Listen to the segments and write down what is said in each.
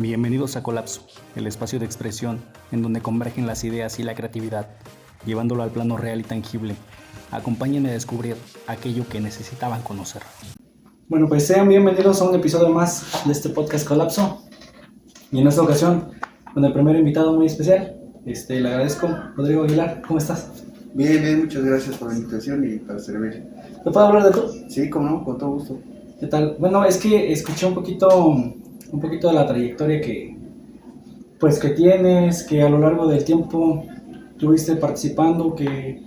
Bienvenidos a Colapso, el espacio de expresión en donde convergen las ideas y la creatividad, llevándolo al plano real y tangible. Acompáñenme a descubrir aquello que necesitaban conocer. Bueno, pues sean bienvenidos a un episodio más de este podcast Colapso. Y en esta ocasión, con el primer invitado muy especial, le agradezco, Rodrigo Aguilar. ¿Cómo estás? Bien, muchas gracias por la invitación y para servir. ¿Te puedo hablar de tú? Sí, cómo no, con todo gusto. ¿Qué tal? Bueno, es que escuché un poquito de la trayectoria que tienes, que a lo largo del tiempo estuviste participando, que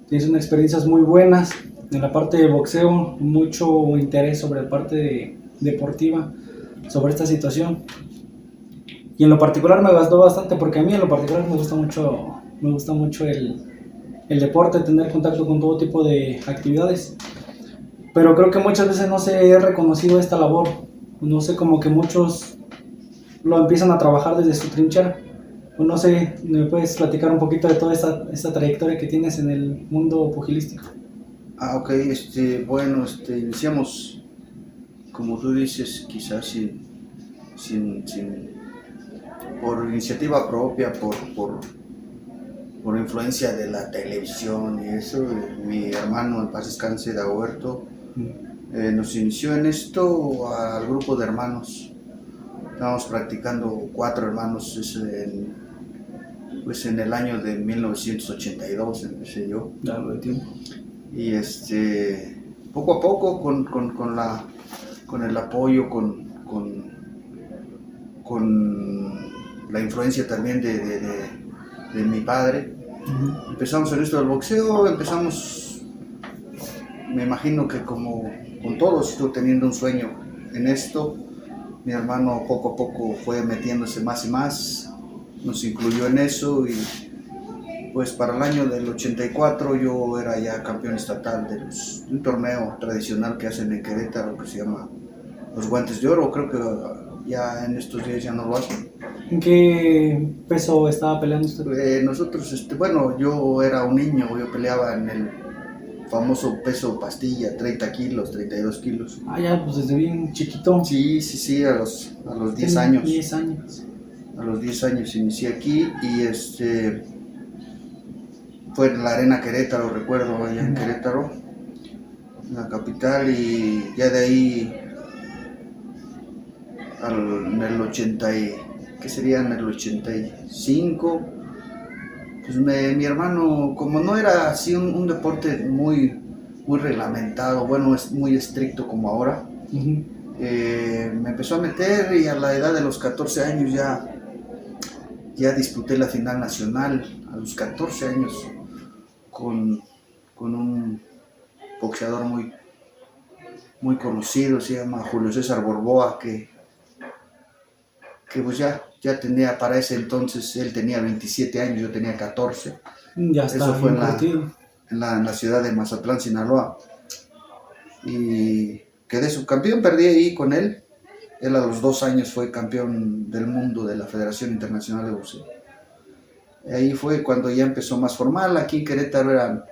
tienes unas experiencias muy buenas en la parte de boxeo, mucho interés sobre la parte deportiva, sobre esta situación. Y en lo particular me gustó bastante, porque a mí en lo particular me gusta mucho el deporte, tener contacto con todo tipo de actividades. Pero creo que muchas veces no se ha reconocido esta labor. No sé, como que muchos lo empiezan a trabajar desde su trinchera. No sé, ¿me puedes platicar un poquito de toda esta trayectoria que tienes en el mundo pugilístico? Ok, iniciamos, como tú dices, quizás sin por iniciativa propia, por influencia de la televisión y eso. Mi hermano, en paz descanse, Dagoberto, nos inició en esto al grupo de hermanos. Estábamos practicando 4 hermanos en el año de 1982 empecé yo. Largo de tiempo. Y poco a poco con el apoyo, con la influencia también de mi padre, empezamos en esto del boxeo. Me imagino que como con todos, estuve teniendo un sueño en esto. Mi hermano poco a poco fue metiéndose más y más, nos incluyó en eso, y pues para el año del 84 yo era ya campeón estatal de un torneo tradicional que hacen en Querétaro que se llama los Guantes de Oro. Creo que ya en estos días ya no lo hacen. ¿En qué peso estaba peleando usted? Nosotros, yo era un niño, yo peleaba en el famoso peso pastilla, 30 kilos, 32 kilos. Ah, ya, pues desde bien chiquito. Sí, a los 10 años. 10 años. A los 10 años inicié aquí y fue en la Arena Querétaro, recuerdo, allá en Querétaro, en la capital, y ya de ahí en el 85, pues mi hermano, como no era así un deporte muy reglamentado, bueno, es muy estricto como ahora, me empezó a meter, y a la edad de los 14 años ya disputé la final nacional, a los 14 años, con un boxeador muy conocido, se llama Julio César Borboa, que pues ya tenía, para ese entonces, él tenía 27 años, yo tenía 14. Ya está. Eso fue en la ciudad de Mazatlán, Sinaloa. Y quedé subcampeón, perdí ahí con él. Él a los 2 años fue campeón del mundo de la Federación Internacional de Boxeo. Ahí fue cuando ya empezó más formal. Aquí en Querétaro eran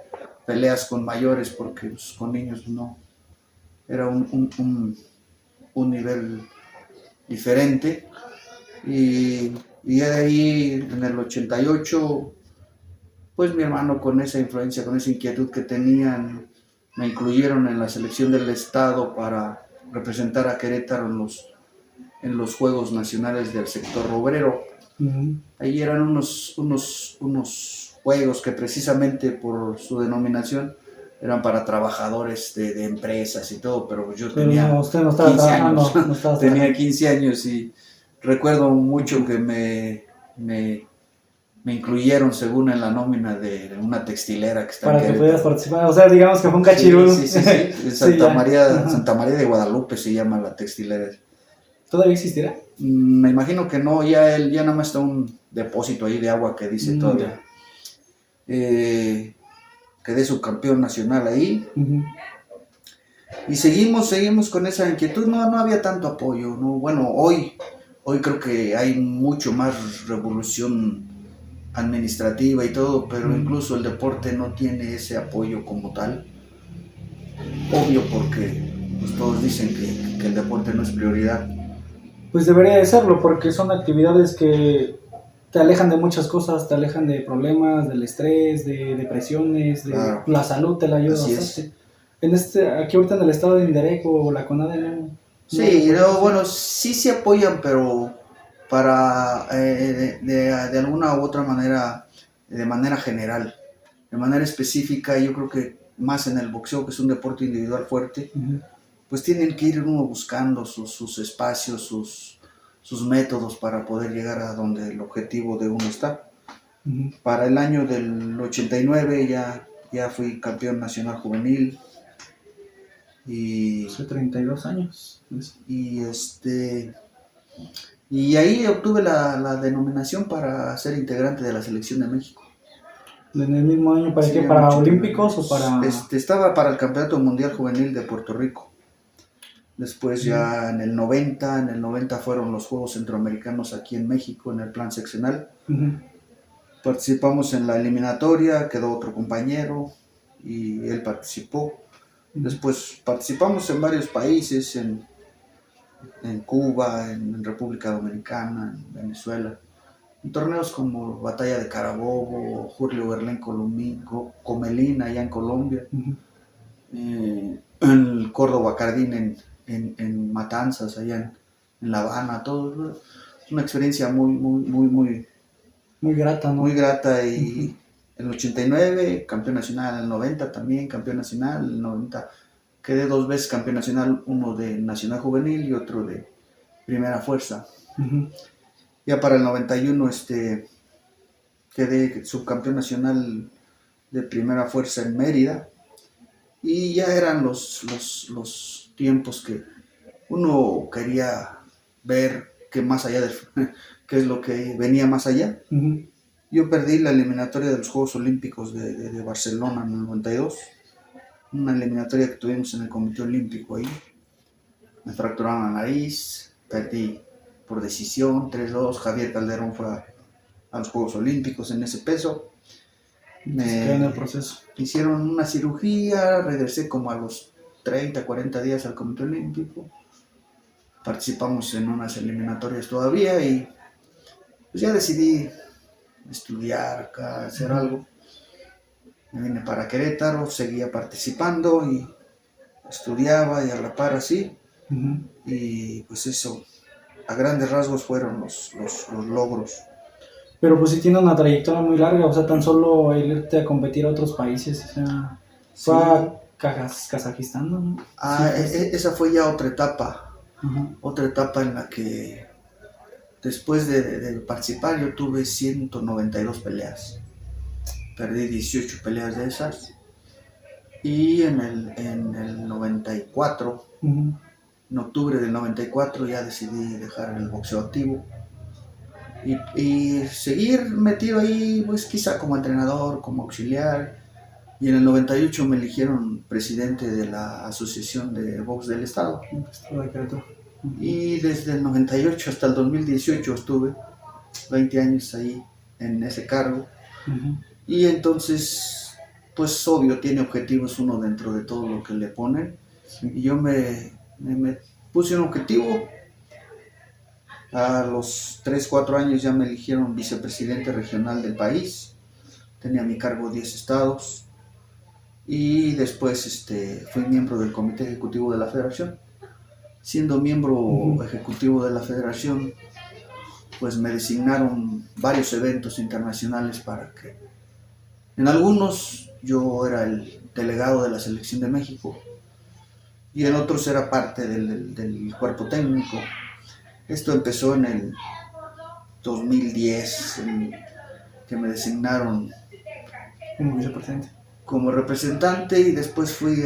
peleas con mayores, porque pues, con niños no. Era un nivel diferente. Y ya de ahí, en el 88, pues mi hermano, con esa influencia, con esa inquietud que tenían, me incluyeron en la selección del estado para representar a Querétaro en los Juegos Nacionales del sector obrero. Ahí eran unos juegos que, precisamente por su denominación, eran para trabajadores de empresas y todo, pero yo tenía 15 años. Tenía 15 años y recuerdo mucho que me incluyeron según en la nómina de una textilera que está para en que Querétaro. pudieras participar, o sea, digamos que fue un cachirulo. Sí. Santa María de Guadalupe se llama la textilera. ¿Todavía existirá? Me imagino que no, ya nada más está un depósito ahí de agua que dice todavía. Quedé subcampeón nacional ahí. Y seguimos con esa inquietud. No había tanto apoyo, ¿no? Bueno, hoy creo que hay mucho más revolución administrativa y todo, pero incluso el deporte no tiene ese apoyo como tal. Obvio, porque pues todos dicen que el deporte no es prioridad. Pues debería de serlo, porque son actividades que te alejan de muchas cosas, te alejan de problemas, del estrés, de depresiones, de Claro, la salud te la ayuda así es. bastante. Aquí ahorita en el estado de Indereco o la CONADE no hay Sí, no, apoyo. bueno, sí se apoyan, pero para de alguna u otra manera, de manera general, de manera específica, yo creo que más en el boxeo, que es un deporte individual fuerte, Uh-huh. pues tienen que ir uno buscando sus espacios, sus métodos para poder llegar a donde el objetivo de uno está. Uh-huh. Para el año del 89 ya fui campeón nacional juvenil y, Hace 32 años. y, y ahí obtuve la denominación para ser integrante de la selección de México. ¿En el mismo año para Sí, qué? en ¿Para olímpicos o para...? estaba para el Campeonato Mundial Juvenil de Puerto Rico. Después ya en el 90 fueron los Juegos Centroamericanos aquí en México, en el plan seccional. Uh-huh. Participamos en la eliminatoria, quedó otro compañero y él participó. Después participamos en varios países, en Cuba, en República Dominicana, en Venezuela. En torneos como Batalla de Carabobo, Julio Berlín Comelín allá en Colombia, Uh-huh. en Córdoba Cardín en Matanzas, allá en La Habana, todo. Una experiencia Muy grata, muy ¿no? grata. Uh-huh. Y en el 89, campeón nacional, en el 90 también, campeón nacional, en el 90 quedé 2 veces campeón nacional, uno de nacional juvenil y otro de primera fuerza. Uh-huh. Ya para el 91 quedé subcampeón nacional de primera fuerza en Mérida y ya eran los tiempos que uno quería ver qué más allá de qué es lo que venía más allá. Uh-huh. Yo perdí la eliminatoria de los Juegos Olímpicos de Barcelona en el 92, una eliminatoria que tuvimos en el Comité Olímpico ahí. Me fracturaron la nariz, perdí por decisión 3-2. Javier Calderón fue a los Juegos Olímpicos en ese peso. Entonces queda en el proceso. Hicieron una cirugía, regresé como a los 30, 40 días al Comité Olímpico. Participamos en unas eliminatorias todavía y pues ya decidí estudiar acá, hacer algo. Me vine para Querétaro, seguía participando y estudiaba y a la par así. Uh-huh. Y pues eso, a grandes rasgos fueron los logros. Pero pues sí tiene una trayectoria muy larga, o sea, tan solo el irte a competir a otros países, o sea, fue Sí. a Kazajistán, ¿no? Sí. Esa fue ya otra etapa, Uh-huh. otra etapa en la que después de participar yo tuve 192 peleas, perdí 18 peleas de esas y en el 94, Uh-huh. en octubre del 94 ya decidí dejar el boxeo activo y seguir metido ahí, pues quizá como entrenador, como auxiliar. Y en el 98 me eligieron presidente de la Asociación de Box del Estado. Uh-huh. Y desde el 98 hasta el 2018 estuve 20 años ahí en ese cargo. Uh-huh. Y entonces, pues obvio, tiene objetivos uno dentro de todo lo que le ponen. Sí. Y yo me puse un objetivo. A los 3, 4 años ya me eligieron vicepresidente regional del país. Tenía a mi cargo 10 estados. Y después fui miembro del comité ejecutivo de la federación. Siendo miembro Uh-huh. ejecutivo de la federación, pues me designaron varios eventos internacionales para que en algunos yo era el delegado de la selección de México y en otros era parte del cuerpo técnico. Esto empezó en el 2010, que me designaron Como vicepresidente. como representante y después fui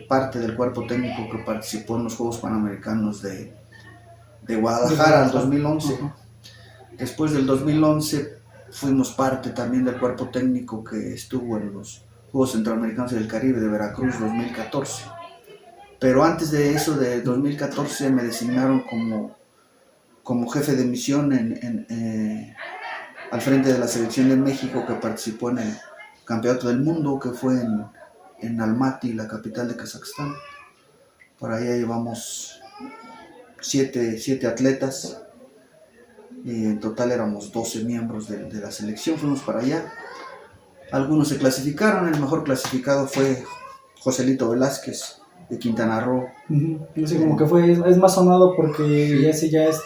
parte del cuerpo técnico que participó en los Juegos Panamericanos de Guadalajara al 2011. Uh-huh. Después del 2011 fuimos parte también del cuerpo técnico que estuvo en los Juegos Centroamericanos y del Caribe de Veracruz 2014. Pero antes de eso, de 2014, me designaron como jefe de misión al frente de la selección de México que participó en el Campeonato del Mundo, que fue en Almaty, la capital de Kazajstán. Por allá llevamos 7 atletas. En total éramos 12 miembros de la selección, fuimos para allá. Algunos se clasificaron, el mejor clasificado fue Joselito Velázquez de Quintana Roo. No sé, como que es más sonado porque Sí. ya es,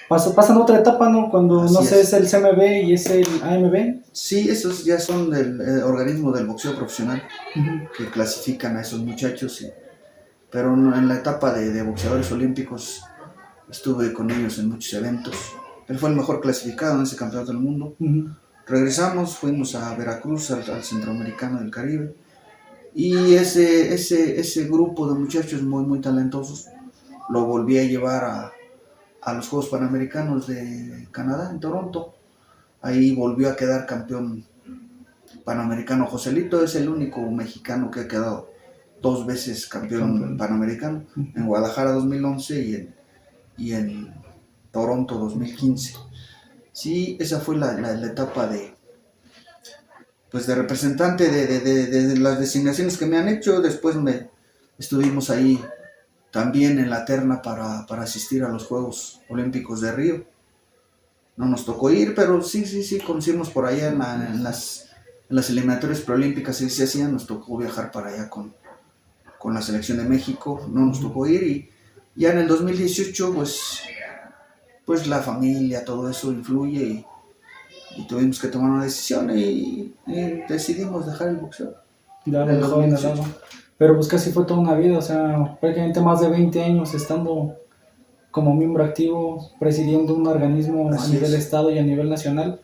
pasan otra etapa, ¿no? Cuando, Así no sé, es. es el CMB y es el AMB. Sí, esos ya son del organismo del boxeo profesional Ujú. que clasifican a esos muchachos. Pero en la etapa de boxeadores olímpicos estuve con ellos en muchos eventos. Él fue el mejor clasificado en ese campeonato del mundo. Ujú. Regresamos, fuimos a Veracruz, al Centroamericano del Caribe. Y ese grupo de muchachos muy, muy talentosos lo volví a llevar a los Juegos Panamericanos de Canadá, en Toronto. Ahí volvió a quedar campeón panamericano. Joselito es el único mexicano que ha quedado 2 veces campeón panamericano, en Guadalajara 2011 y en Toronto 2015. Sí, esa fue la etapa de representante de las designaciones que me han hecho. Después estuvimos ahí también en la terna para asistir a los Juegos Olímpicos de Río. No nos tocó ir, pero sí, conocimos por allá en las eliminatorias preolímpicas, sí se hacían, nos tocó viajar para allá con la selección de México, no nos tocó ir, y ya en el 2018 pues la familia, todo eso influye, y tuvimos que tomar una decisión y decidimos dejar el boxeo. Claro, En de joven al 2018. lado. Pero pues casi fue toda una vida, o sea, prácticamente más de 20 años estando como miembro activo, presidiendo un organismo a Así nivel es. estado y a nivel nacional,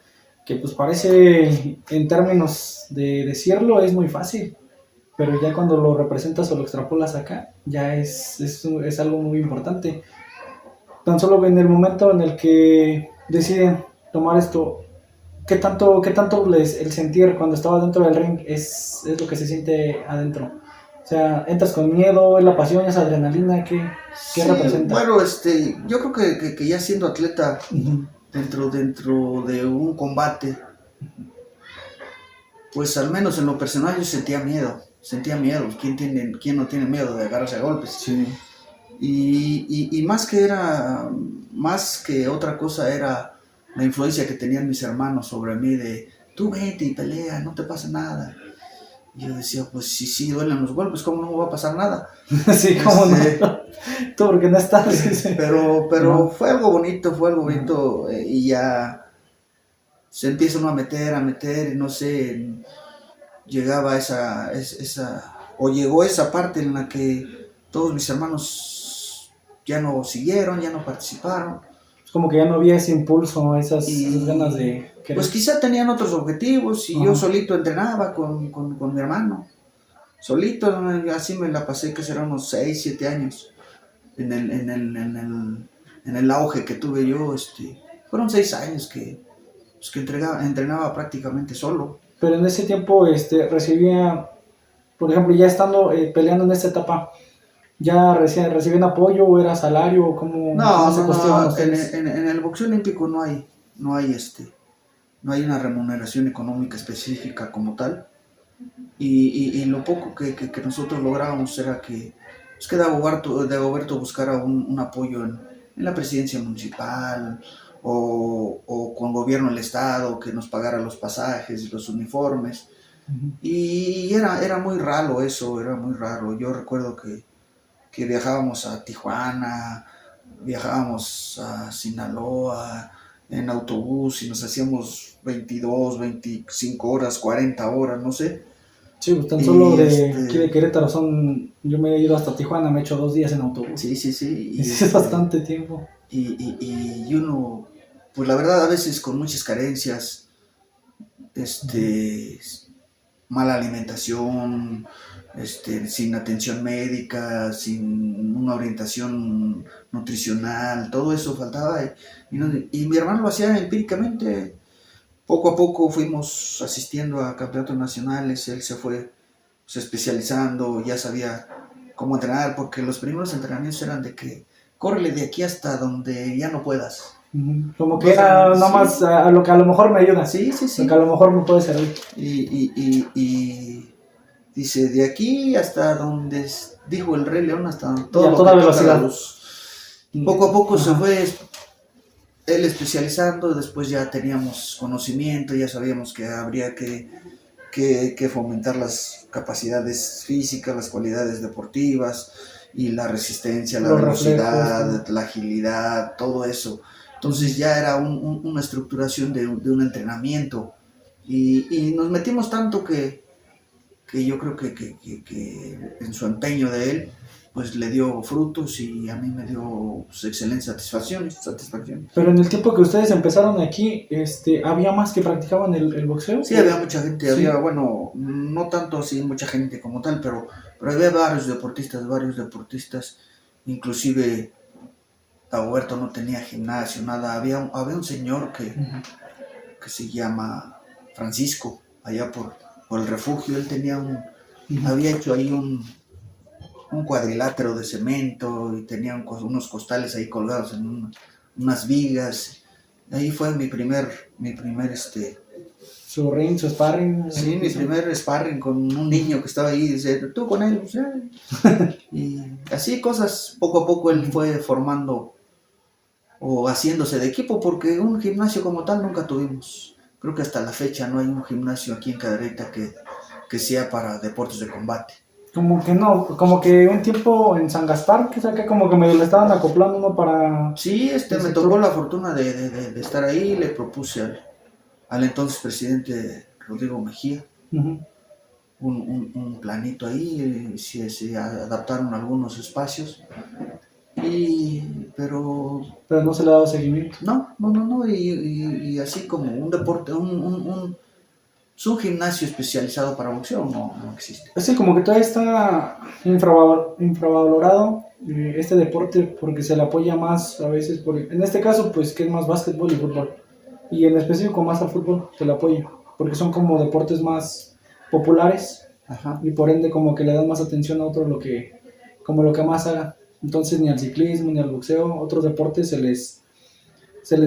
que pues parece, en términos de decirlo, es muy fácil, pero ya cuando lo representas o lo extrapolas acá, ya es algo muy importante. Tan solo en el momento en el que deciden tomar esto, qué tanto el sentir cuando estaba dentro del ring es lo que se siente adentro? O sea, entras con miedo, es la pasión, es adrenalina, ¿qué Sí, representa? bueno, yo creo que ya siendo atleta Uh-huh. dentro de un combate, pues al menos en lo personal yo sentía miedo. ¿Quién no tiene miedo de agarrarse a golpes? Sí. Y más que otra cosa era la influencia que tenían mis hermanos sobre mí de tú vete y pelea, no te pasa nada. Y yo decía, pues sí duelen los golpes, ¿cómo no me va a pasar nada? Sí, cómo no. Tú porque no estás. Pero No. fue algo bonito, y ya se empieza uno a meter, y no sé, llegaba o llegó esa parte en la que todos mis hermanos ya no siguieron, ya no participaron. Es como que ya no había ese impulso, esas ganas de querer. Pues quizá tenían otros objetivos y yo solito entrenaba con mi hermano. Solito, así me la pasé, que serán unos 6, 7 años. En el auge que tuve yo, fueron 6 años que entrenaba prácticamente solo. Pero en ese tiempo recibía, por ejemplo, ya estando peleando en esta etapa, ¿ya recibían apoyo o era salario o cómo se costeaban ustedes? En el boxeo olímpico no hay una remuneración económica específica como tal, y lo poco que nosotros lográbamos era que Dagoberto buscara un apoyo en la presidencia municipal o con gobierno del estado, que nos pagara los pasajes y los uniformes. Y era muy raro eso, era muy raro. Yo recuerdo que viajábamos a Tijuana, viajábamos a Sinaloa en autobús y nos hacíamos 22, 25 horas, 40 horas, no sé. Sí, pues tan solo aquí de Querétaro yo me he ido hasta Tijuana, me he hecho 2 días en autobús. Sí. Y es bastante tiempo. Y uno, pues la verdad, a veces con muchas carencias, mala alimentación, sin atención médica, sin una orientación nutricional, todo eso faltaba, y mi hermano lo hacía empíricamente. Poco a poco fuimos asistiendo a campeonatos nacionales, él se fue especializando, ya sabía cómo entrenar, porque los primeros entrenamientos eran de que córrele de aquí hasta donde ya no puedas. Como que era nada más a lo que a lo mejor me ayuda. Sí. Lo que a lo mejor me puede servir. Y dice, de aquí hasta donde dijo el Rey León, hasta toda velocidad. Poco a poco se Ajá. fue él especializando, después ya teníamos conocimiento, ya sabíamos que habría que fomentar las capacidades físicas, las cualidades deportivas y la resistencia, la Los reflejos, velocidad, la agilidad, todo eso. Entonces ya era una estructuración de un entrenamiento y nos metimos tanto que yo creo que en su empeño de él pues le dio frutos y a mí me dio pues, excelente satisfacción. Pero en el tiempo que ustedes empezaron aquí, ¿había más que practicaban el boxeo? Sí, había mucha gente, Sí. había, bueno, no tanto así mucha gente como tal, pero había varios deportistas, inclusive Dagoberto no tenía gimnasio, nada, había un señor Ujú. que se llama Francisco, allá por el refugio, él tenía Ujú. había hecho ahí un cuadrilátero de cemento y tenía unos costales ahí colgados en unas vigas, ahí fue mi primer Su ring, su sparring. Sí, mi primer sparring con un niño que estaba ahí, dice, tú con él, o sea, y así cosas, poco a poco él fue formando o haciéndose de equipo, porque un gimnasio como tal nunca tuvimos. Creo que hasta la fecha no hay un gimnasio aquí en Cadereyta que sea para deportes de combate. Como que no, como que un tiempo en San Gaspar, que saca como que medio le estaban acoplando uno para Sí, el me tocó sector. la fortuna de estar ahí, le propuse al entonces presidente Rodrigo Mejía Ujú. un planito ahí, se adaptaron algunos espacios. Pero Pero no se le ha dado seguimiento. no, y así como un deporte, es un gimnasio especializado para boxeo, no existe. Es que como que todavía está infravalorado este deporte porque se le apoya más a veces, en este caso pues que es más básquetbol y fútbol. Y en específico más al fútbol se le apoya, porque son como deportes más populares Ajá. y por ende como que le dan más atención a otro como lo que más haga. Entonces ni al ciclismo ni al boxeo, otros deportes se les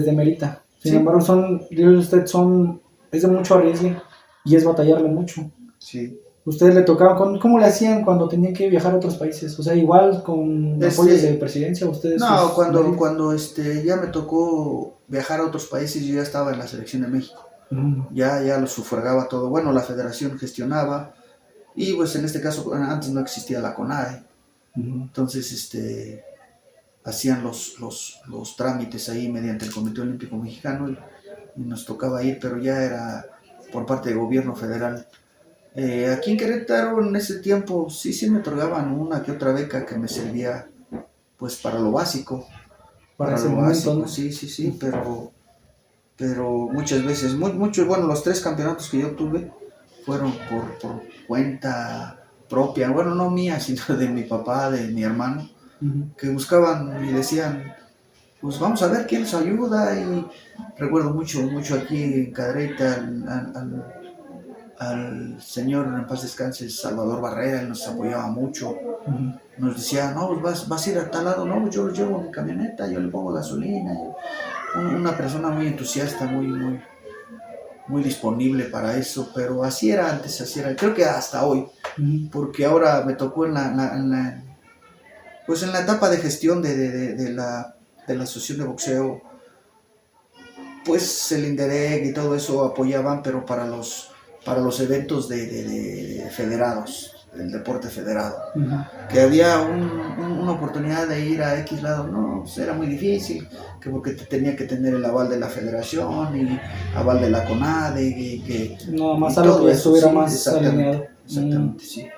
demerita. Sin Sí, embargo, es de mucho arriesgue y es batallarle mucho. sí. ¿Ustedes le tocaban, cómo le hacían cuando tenían que viajar a otros países? O sea, igual con apoyos de presidencia, ustedes No, sus cuando, medios. cuando ya me tocó viajar a otros países, yo ya estaba en la selección de México. Ya lo sufragaba todo. Bueno, la federación gestionaba y pues en este caso antes no existía la CONADE. Entonces, hacían los trámites ahí mediante el Comité Olímpico Mexicano y nos tocaba ir, pero ya era por parte del gobierno federal. Aquí en Querétaro en ese tiempo sí me otorgaban una que otra beca que me servía pues Para para ese lo momento, básico, ¿no? sí, pero muchas veces, muchos, bueno, los 3 campeonatos que yo tuve fueron por cuenta propia, bueno, no mía, sino de mi papá, de mi hermano, que buscaban y decían, pues vamos a ver quién nos ayuda. Y recuerdo mucho aquí en Cadereyta al señor en paz descanse Salvador Barrera, él nos apoyaba mucho. Nos decía, no, pues vas a ir a tal lado, no, pues yo lo llevo en mi camioneta, yo le pongo gasolina. Una persona muy entusiasta, muy disponible para eso, pero así era antes, así era, creo que hasta hoy, porque ahora me tocó pues en la etapa de gestión de la asociación de boxeo, pues el Inderec y todo eso apoyaban, pero para los eventos de federados, el deporte federado, que había una oportunidad de ir a X lado, no, pues era muy difícil, que porque tenía que tener el aval de la federación y aval de la CONADE Nada y más algo todo que eso, estuviera sí, más alineado. sí.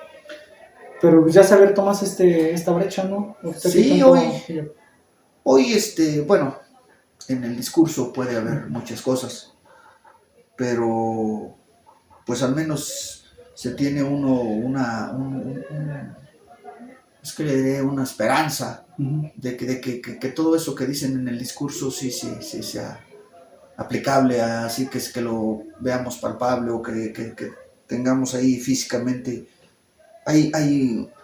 Pero ya se abierto más esta brecha, ¿no? ¿Usted qué Sí, tanto? hoy bueno, en el discurso puede haber muchas cosas, pero pues al menos se tiene uno es que le diré una esperanza de que todo eso que dicen en el discurso sí sea aplicable, así que lo veamos palpable o que tengamos ahí físicamente.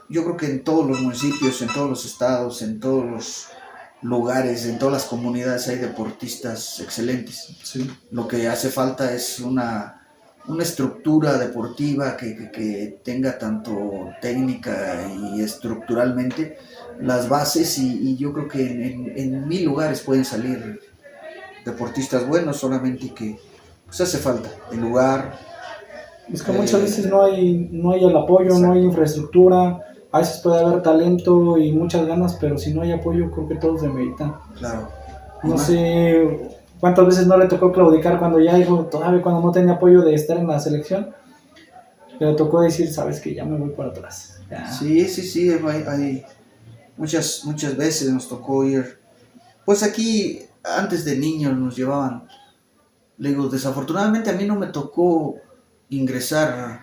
Yo creo que en todos los municipios, en todos los estados, en todos los lugares, en todas las comunidades hay deportistas excelentes. Sí. Lo que hace falta es una estructura deportiva que tenga tanto técnica y estructuralmente las bases y yo creo que en 1000 lugares pueden salir deportistas buenos, solamente que pues hace falta el lugar. Es que muchas veces no hay el apoyo, Exacto. no hay infraestructura, a veces puede haber talento y muchas ganas, pero si no hay apoyo creo que todos demeritan. Claro. No sé cuántas veces no le tocó claudicar cuando ya dijo, todavía cuando no tenía apoyo de estar en la selección, le tocó decir, sabes que ya me voy para atrás. Ya. Sí, hay muchas veces nos tocó ir. Pues aquí, antes de niños nos llevaban. Le digo, desafortunadamente a mí no me tocó ingresar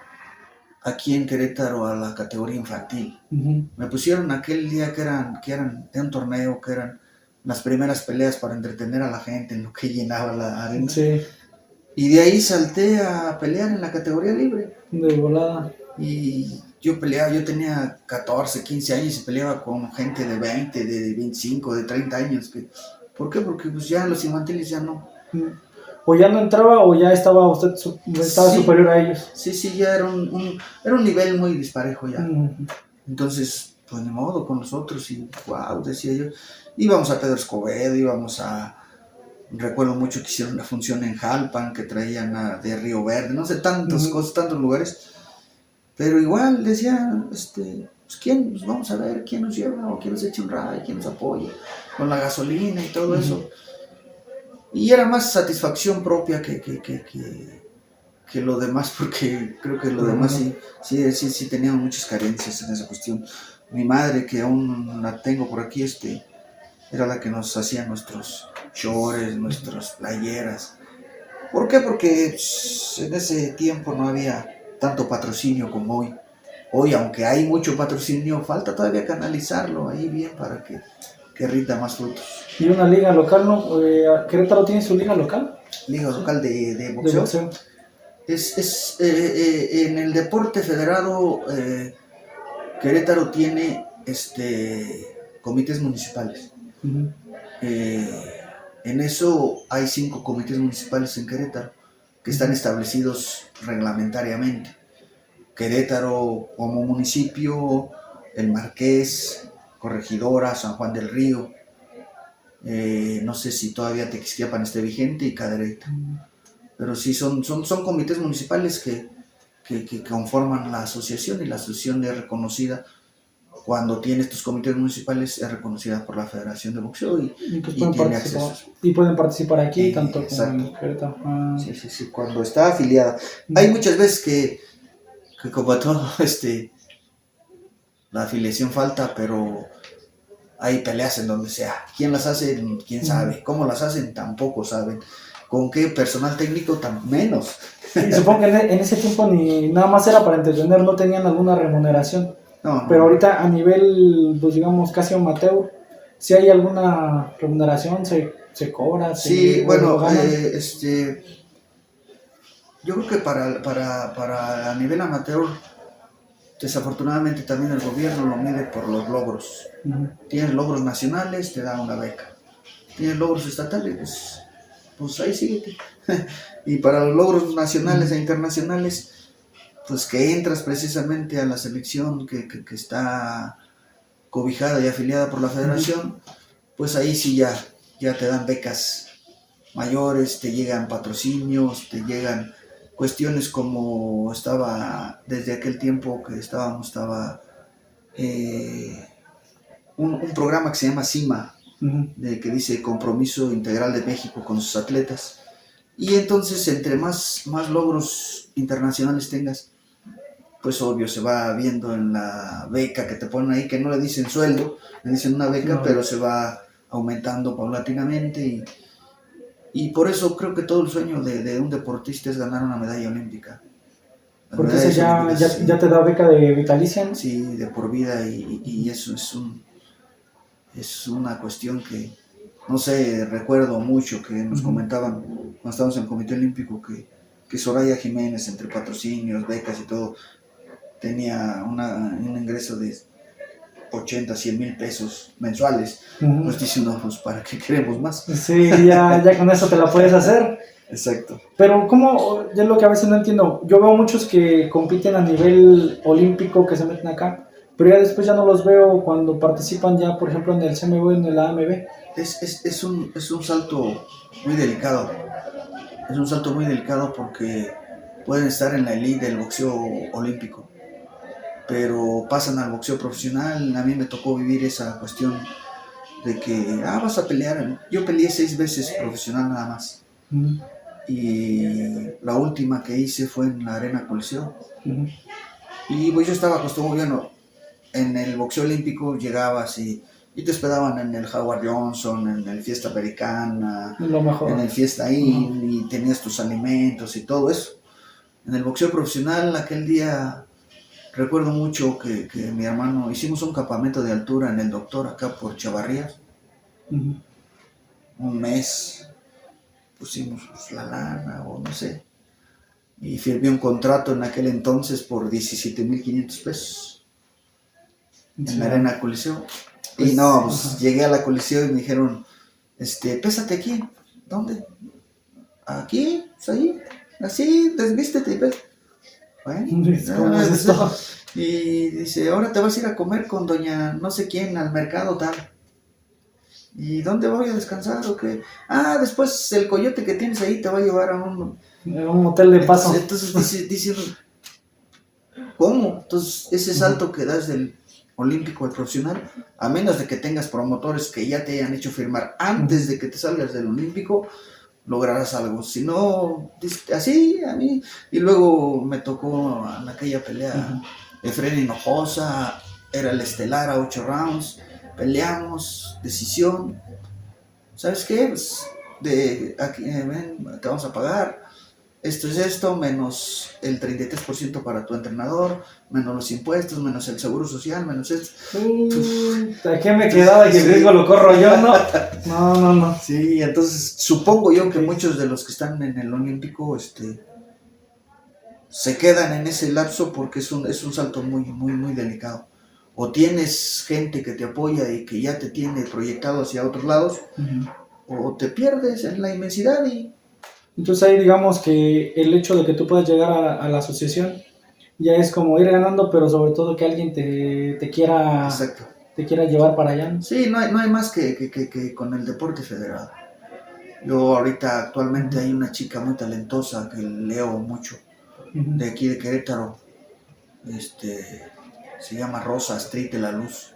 aquí en Querétaro a la categoría infantil. Uh-huh. Me pusieron aquel día que eran de un torneo, que eran las primeras peleas para entretener a la gente en lo que llenaba la arena. Sí. Y de ahí salté a pelear en la categoría libre. De volada. Y yo peleaba, yo tenía 14, 15 años y peleaba con gente de 20, de 25, de 30 años. ¿Por qué? Porque pues ya los infantiles ya no. O ya no entraba o ya estaba usted estaba Sí, superior a ellos. Sí, ya era un nivel muy disparejo ya. Uh-huh. Entonces, pues ni modo con nosotros y wow, decía yo. Íbamos a Pedro Escobedo, recuerdo mucho que hicieron una función en Jalpan, que traían de Río Verde, no sé, tantas cosas, tantos lugares. Pero igual decía, pues quién, pues vamos a ver quién nos lleva o quién nos echa un ride, quién nos apoya con la gasolina y todo eso. Y era más satisfacción propia que lo demás, porque creo que lo demás sí teníamos muchas carencias en esa cuestión. Mi madre, que aún la tengo por aquí, era la que nos hacía nuestros shorts, nuestras playeras. ¿Por qué? Porque en ese tiempo no había tanto patrocinio como hoy. Hoy, aunque hay mucho patrocinio, falta todavía canalizarlo ahí bien para que rinda más frutos. ¿Y una liga local, no? ¿Querétaro tiene su liga local? Liga local de boxeo. De boxeo. En el deporte federado, Querétaro tiene comités municipales. Uh-huh. En eso hay 5 comités municipales en Querétaro que están establecidos reglamentariamente. Querétaro como municipio, el Marqués, Corregidora, San Juan del Río, no sé si todavía Tequisquiapan esté vigente y Cadereyta. Pero sí son comités municipales que conforman la asociación, y la asociación es reconocida. Cuando tiene estos comités municipales es reconocida por la Federación de Boxeo y tiene acceso. Y pueden participar aquí, tanto como en Querétaro. Sí, cuando está afiliada. Hay muchas veces que como todo, la afiliación falta, pero hay peleas en donde sea. ¿Quién las hace? ¿Quién sabe? ¿Cómo las hacen? Tampoco saben. ¿Con qué personal técnico? Tan menos. Y supongo que en ese tiempo ni nada más era para entretener, no tenían alguna remuneración. No. Pero ahorita a nivel, pues digamos, casi amateur, si hay alguna remuneración, se cobra. Sí, bueno, yo creo que para a nivel amateur, desafortunadamente también el gobierno lo mide por los logros. Uh-huh. Tienes logros nacionales, te da una beca. Tienes logros estatales, pues ahí síguete. Y para los logros nacionales e internacionales, pues que entras precisamente a la selección que está cobijada y afiliada por la federación, pues ahí sí ya te dan becas mayores, te llegan patrocinios, te llegan cuestiones como estaba desde aquel tiempo que estaba un programa que se llama CIMA, que dice Compromiso Integral de México con sus atletas. Y entonces entre más logros internacionales tengas, pues obvio se va viendo en la beca que te ponen ahí, que no le dicen sueldo, le dicen una beca, pero se va aumentando paulatinamente y por eso creo que todo el sueño de un deportista es ganar una medalla olímpica. Porque ese ya te da beca de vitalicia, ¿no? Sí, de por vida y eso es una cuestión que, no sé, recuerdo mucho que nos comentaban cuando estábamos en el Comité Olímpico que Soraya Jiménez, entre patrocinios, becas y todo, tenía un ingreso de 80, 100 mil pesos mensuales. Pues dicen, no, pues ¿para qué queremos más? Sí, ya con eso te la puedes hacer. Exacto. Pero ¿cómo? Yo lo que a veces no entiendo, yo veo muchos que compiten a nivel olímpico, que se meten acá, pero ya después ya no los veo cuando participan ya, por ejemplo, en el CMB, en el AMB. Es un salto muy delicado. Es un salto muy delicado porque pueden estar en la elite del boxeo olímpico, pero pasan al boxeo profesional. A mí me tocó vivir esa cuestión de que, vas a pelear. Yo peleé 6 veces profesional nada más. Uh-huh. Y la última que hice fue en la Arena Coliseo. Uh-huh. Y pues yo estaba acostumbrado, en el boxeo olímpico llegabas y te esperaban en el Howard Johnson, en el Fiesta Americana, lo mejor. En el Fiesta Inn, uh-huh. Y tenías tus alimentos y todo eso. En el boxeo profesional, aquel día, recuerdo mucho que mi hermano, hicimos un campamento de altura en el Doctor, acá por Chavarrías. Uh-huh. Un mes, pusimos la lana o no sé. Y firmé un contrato en aquel entonces por 17,500 pesos. Sí. En la Arena Coliseo. Pues, y no, pues, llegué a la Coliseo y me dijeron, pésate aquí. ¿Dónde? Aquí, pues ahí, así, desvístete y pésate. Bueno, es esto? Y dice, ahora te vas a ir a comer con doña no sé quién al mercado tal. ¿Y dónde voy a descansar o qué? Después el coyote que tienes ahí te va a llevar a un hotel de paso. Entonces dice, ¿cómo? Entonces ese salto que das del olímpico al profesional, a menos de que tengas promotores que ya te hayan hecho firmar antes de que te salgas del olímpico, lograrás algo. Si no, así a mí. Y luego me tocó en aquella pelea Efraín Hinojosa, era el estelar a 8 rounds, peleamos, decisión. ¿Sabes qué? Pues aquí, ven, te vamos a pagar. Esto es esto, menos el 33% para tu entrenador, menos los impuestos, menos el seguro social, menos esto. ¿A qué me quedaba que el riesgo lo corro yo? No. Sí, entonces supongo yo que muchos de los que están en el olímpico se quedan en ese lapso porque es un salto muy, muy, muy delicado. O tienes gente que te apoya y que ya te tiene proyectado hacia otros lados, o te pierdes en la inmensidad y... Entonces ahí digamos que el hecho de que tú puedas llegar a la asociación ya es como ir ganando, pero sobre todo que alguien te quiera llevar para allá, ¿no? Sí, no hay más que con el deporte federado. Yo ahorita actualmente hay una chica muy talentosa que leo mucho, de aquí de Querétaro, se llama Rosa Street de la Luz.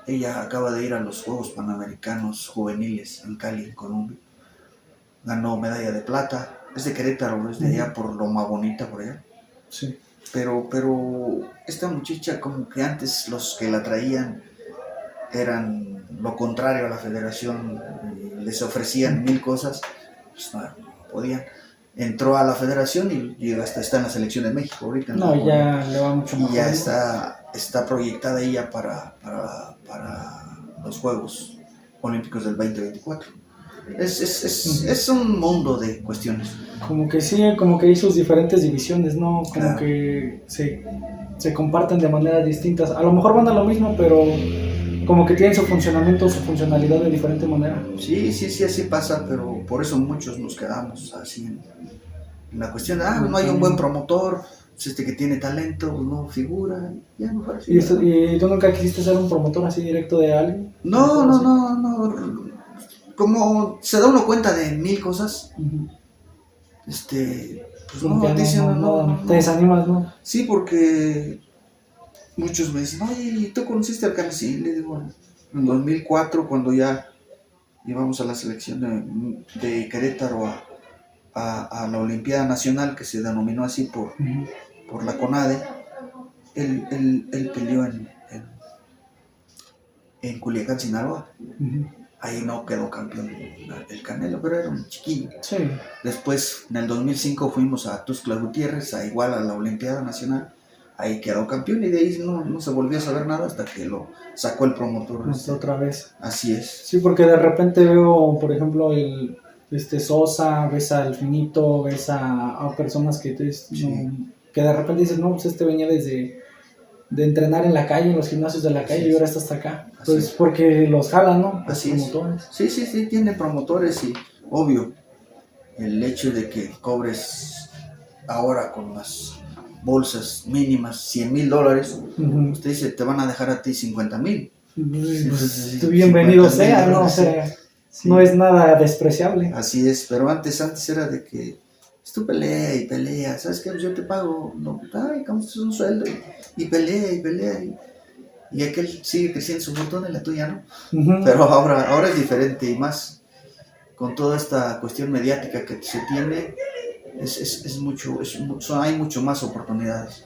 Ella acaba de ir a los Juegos Panamericanos Juveniles en Cali, Colombia. Ganó medalla de plata, es de Querétaro, es de allá por Loma Bonita, por allá. Sí. Pero esta muchacha, como que antes los que la traían eran lo contrario a la federación, les ofrecían 1000 cosas, pues no podían. Entró a la federación y hasta está en la selección de México ahorita. Ya le va mucho mejor. Y ya está proyectada ella para los Juegos Olímpicos del 2024. Es un mundo de cuestiones. Como que sí, como que hay sus diferentes divisiones, ¿no? Como claro. Que se comparten de maneras distintas. A lo mejor van a lo mismo, pero como que tienen su funcionamiento, su funcionalidad de diferente manera. Sí, así pasa, pero por eso muchos nos quedamos así en la cuestión. No hay un buen promotor, pues que tiene talento, no figura, ya no parece. ¿Y tú nunca quisiste ser un promotor así directo de alguien? No. Como se da uno cuenta de 1000 cosas, pues no. Te desanimas, ¿no? Sí, porque muchos me dicen, oye, ¿tú conociste al Cane? Sí, le digo, en 2004, cuando ya íbamos a la selección de Querétaro a la Olimpiada Nacional, que se denominó así por la CONADE, él peleó en Culiacán, Sinaloa. Ahí no quedó campeón el Canelo, pero era un chiquillo. Sí. Después, en el 2005, fuimos a Tuxtla Gutiérrez, igual a la Olimpiada Nacional. Ahí quedó campeón y de ahí no se volvió a saber nada hasta que lo sacó el promotor. Otra vez. Así es. Sí, porque de repente veo, por ejemplo, Sosa, ves al Finito, ves a personas que de repente dices, no, pues venía de entrenar en la calle, en los gimnasios de la calle, y ahora está hasta acá. Entonces, porque los jalan, ¿no? Los promotores. Sí, tiene promotores y, obvio, el hecho de que cobres ahora con las bolsas mínimas, $100,000, Ujú. usted dice, te van a dejar a ti 50,000. Pues, tú bienvenido sea, ¿no? O sea, Sí. no es nada despreciable. Así es, pero antes era de que pues, tú pelea y pelea, ¿sabes qué? Pues yo te pago, no, ay, como es un sueldo, y pelea y pelea, y aquel sigue creciendo su fortuna y la tuya no. Ujú. Pero ahora es diferente, y más con toda esta cuestión mediática que se tiene, hay mucho más oportunidades.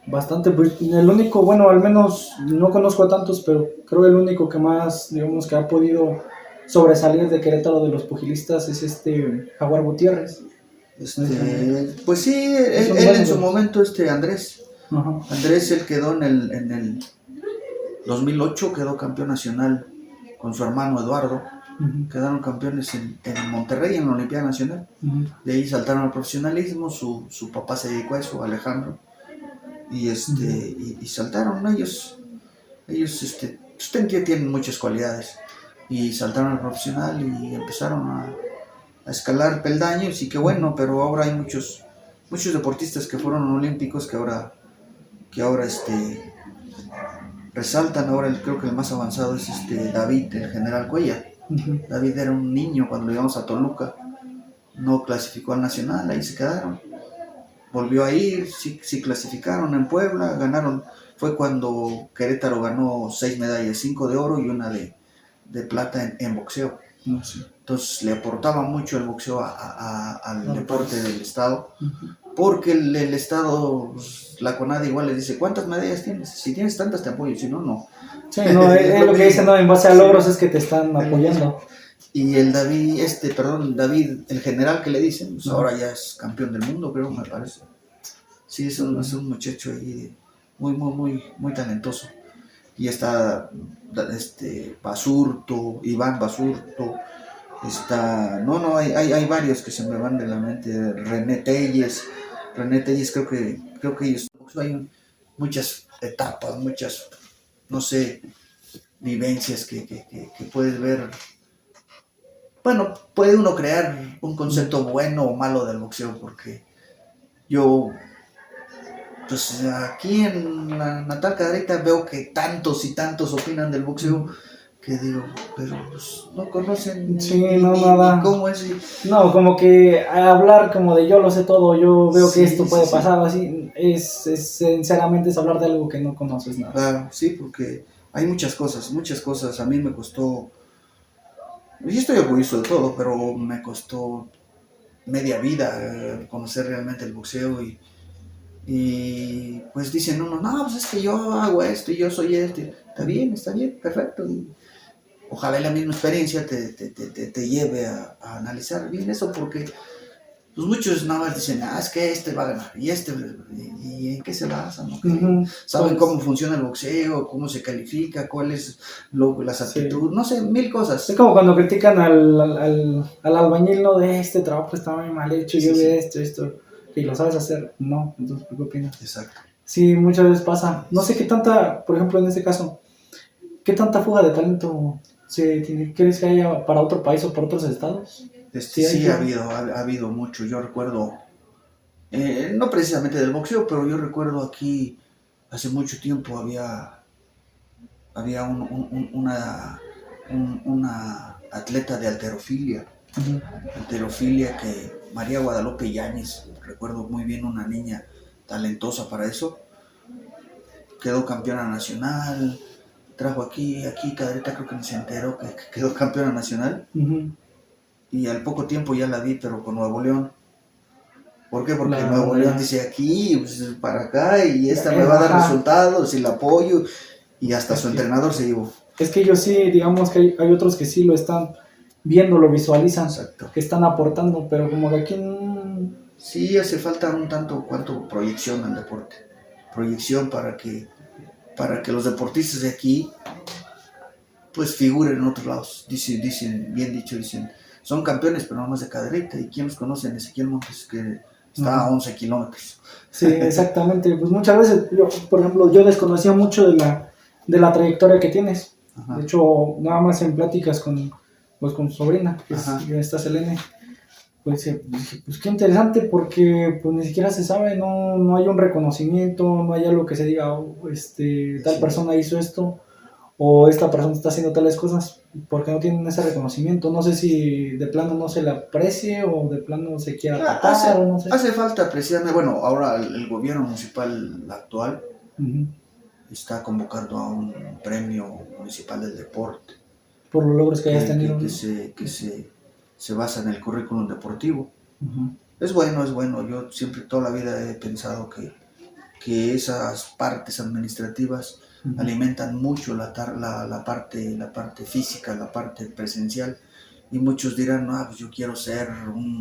Bastante, pues el único, bueno, al menos no conozco a tantos, pero creo el único que más, digamos, que ha podido sobresalir de Querétaro de los pugilistas es Jaguar Gutiérrez. Pues sí, Es un él buen en su negocio. momento, Andrés, Ajá. él quedó en el 2008, quedó campeón nacional con su hermano Eduardo. Ujú. Quedaron campeones en Monterrey, en la Olimpiada Nacional. Ujú. De ahí saltaron al profesionalismo, su papá se dedicó a eso, Alejandro, y y saltaron ellos tienen muchas cualidades, y saltaron al profesional y empezaron a escalar peldaños, y qué bueno, pero ahora hay muchos deportistas que fueron olímpicos que ahora resaltan. Ahora creo que el más avanzado es David, el general Cuellar. Ujú. David era un niño cuando lo íbamos a Toluca, no clasificó al nacional, ahí se quedaron. Volvió a ir, sí clasificaron en Puebla, ganaron. Fue cuando Querétaro ganó 6 medallas, 5 de oro y una de plata en boxeo. No sé. Entonces le aportaba mucho el boxeo al deporte del estado, Ujú. porque el estado, pues, la CONADE igual les dice, ¿cuántas medallas tienes? Si tienes tantas te apoyo, si no, no. Sí, no, es lo que dicen, ¿no? En base a Sí. logros es que te están apoyando. Y el David, David, el general que le dicen, pues Ujú. ahora ya es campeón del mundo, creo, me parece. Sí, es un muchacho ahí muy talentoso. Y está Basurto, Iván Basurto, hay varios que se me van de la mente. René Telles, creo que ellos, hay muchas etapas, muchas, no sé, vivencias que puedes ver. Bueno, puede uno crear un concepto bueno o malo del boxeo, porque yo, pues aquí en la natal Cadereyta veo que tantos y tantos opinan del boxeo, que digo, pero pues no conocen Sí, ni nada. cómo es. No, como que hablar como de yo lo sé todo, yo veo que Sí, esto puede sí. pasar, así, sinceramente es hablar de algo que no conoces nada. Claro, sí, porque hay muchas cosas. A mí me costó, y estoy orgulloso de todo, pero me costó media vida conocer realmente el boxeo, y pues dicen uno, no, pues es que yo hago esto y yo soy este. Está bien, perfecto. Y ojalá la misma experiencia te lleve a analizar bien eso, porque pues muchos nada más dicen, es que este va a ganar, y ¿y en qué se basan? ¿No? Ujú. ¿Saben Pues, cómo funciona el boxeo? ¿Cómo se califica? ¿Cuáles las actitudes? No sé, mil cosas. es como cuando critican al albañil, ¿no? De este trabajo está muy mal hecho, yo Sí. veo esto, y lo sabes hacer. No, entonces, ¿qué opinas? Exacto. Sí, muchas veces pasa. No sé qué tanta, por ejemplo, en este caso, qué tanta fuga de talento se tiene. ¿Crees que haya para otro país o por otros estados? Sí, ha habido mucho. Yo recuerdo, no precisamente del boxeo, pero yo recuerdo aquí, hace mucho tiempo había una atleta de halterofilia. Uh-huh. Halterofilia, que María Guadalupe Yáñez, recuerdo muy bien, una niña talentosa para eso, quedó campeona nacional, trajo aquí Cadereyta, creo que se enteró que quedó campeona nacional. Uh-huh. Y al poco tiempo ya la vi, pero con Nuevo León. ¿Por qué? Porque Nuevo León dice aquí, pues, para acá, y esta me va a dar resultados y la apoyo, y hasta su entrenador se llevó. Es que ellos sí, digamos que hay otros que sí lo están viendo, lo visualizan. Exacto. Que están aportando, pero como que aquí sí hace falta un tanto cuanto proyección al deporte, proyección para que los deportistas de aquí pues figuren en otros lados. Dicen, son campeones, pero no más de Cadereyta. ¿Y quién los conoce? Ezequiel Montes, que está a 11 kilómetros. Sí, exactamente. Pues muchas veces, por ejemplo, yo desconocía mucho de la trayectoria que tienes. Ajá. De hecho, nada más en pláticas con su sobrina, que está Selene. Pues dije, pues qué interesante porque pues ni siquiera se sabe, no hay un reconocimiento, no hay algo que se diga, oh, tal Sí. persona hizo esto o esta persona está haciendo tales cosas porque no tienen ese reconocimiento. No sé si de plano no se le aprecie o de plano se quiera tapar o no sé. Hace falta precisamente, bueno, ahora el gobierno municipal actual Uh-huh. está convocando a un premio municipal del deporte Por los logros que hayas tenido. se basa en el currículum deportivo. Uh-huh. Es bueno. Yo siempre toda la vida he pensado que esas partes administrativas uh-huh. alimentan mucho la parte física, la parte presencial. Y muchos dirán, no, pues yo quiero ser un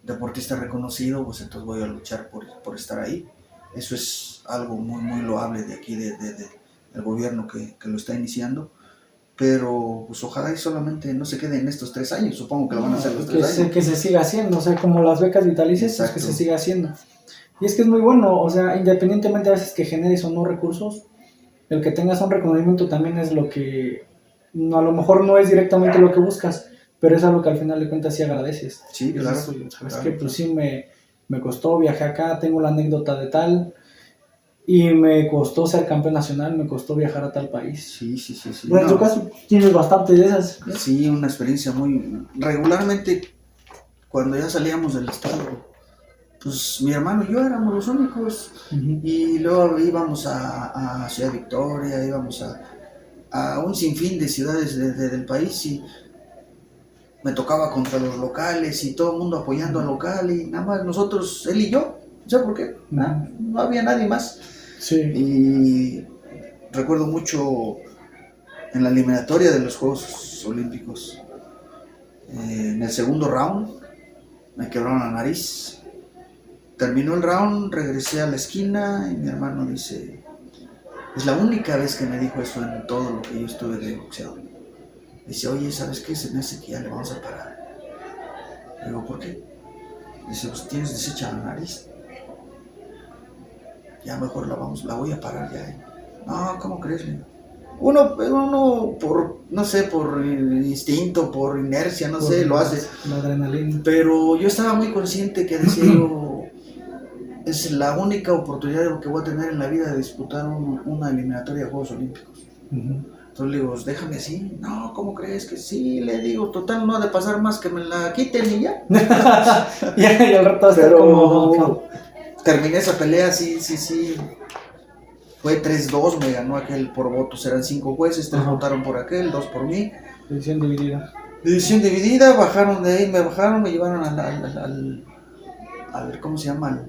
deportista reconocido, pues entonces voy a luchar por estar ahí. Eso es algo muy loable de aquí, del gobierno que lo está iniciando. Pero pues ojalá y solamente no se quede en estos 3 años, supongo que lo van a hacer los 3 años. Que se siga haciendo, o sea, como las becas vitalicias, pues que se siga haciendo. Y es que es muy bueno, o sea, independientemente a veces que generes o no recursos, el que tengas un reconocimiento también es lo que, a lo mejor no es directamente lo que buscas, pero es algo que al final de cuentas sí agradeces. Sí, claro. Es que pues sí me costó, viajé acá, tengo la anécdota de tal, y me costó ser campeón nacional, me costó viajar a tal país. Sí. Bueno, en tu caso tienes bastante de esas. Sí, una experiencia muy... Regularmente, cuando ya salíamos del estado, pues mi hermano y yo éramos los únicos. Uh-huh. Y luego íbamos a Ciudad Victoria, íbamos a un sinfín de ciudades del país y me tocaba contra los locales y todo el mundo apoyando al local y nada más nosotros, él y yo. ¿Sabes por qué? No había nadie más. Sí. Y recuerdo mucho en la eliminatoria de los Juegos Olímpicos, en el segundo round me quebraron la nariz. Terminó el round, regresé a la esquina y mi hermano dice, es la única vez que me dijo eso en todo lo que yo estuve de boxeador. Dice, oye, ¿sabes qué? Se me hace que ya le vamos a parar. Le digo, ¿por qué? Dice, pues tienes deshecha la nariz. Ya mejor la voy a parar ya. No, ¿cómo crees? Uno por, no sé, por instinto, por inercia, no sé, lo hace. La adrenalina. Pero yo estaba muy consciente que decía yo, es la única oportunidad que voy a tener en la vida de disputar una eliminatoria de Juegos Olímpicos. Uh-huh. Entonces le digo, déjame así. No, ¿cómo crees que sí? Le digo, total, no ha de pasar más que me la quiten y ya. Y al rato hasta como... Terminé esa pelea, sí. Fue 3-2, me ganó aquel por votos, eran 5 jueces, 3 votaron por aquel, 2 por mí. Decisión dividida. Decisión dividida, bajaron de ahí, me llevaron al ¿cómo se llama?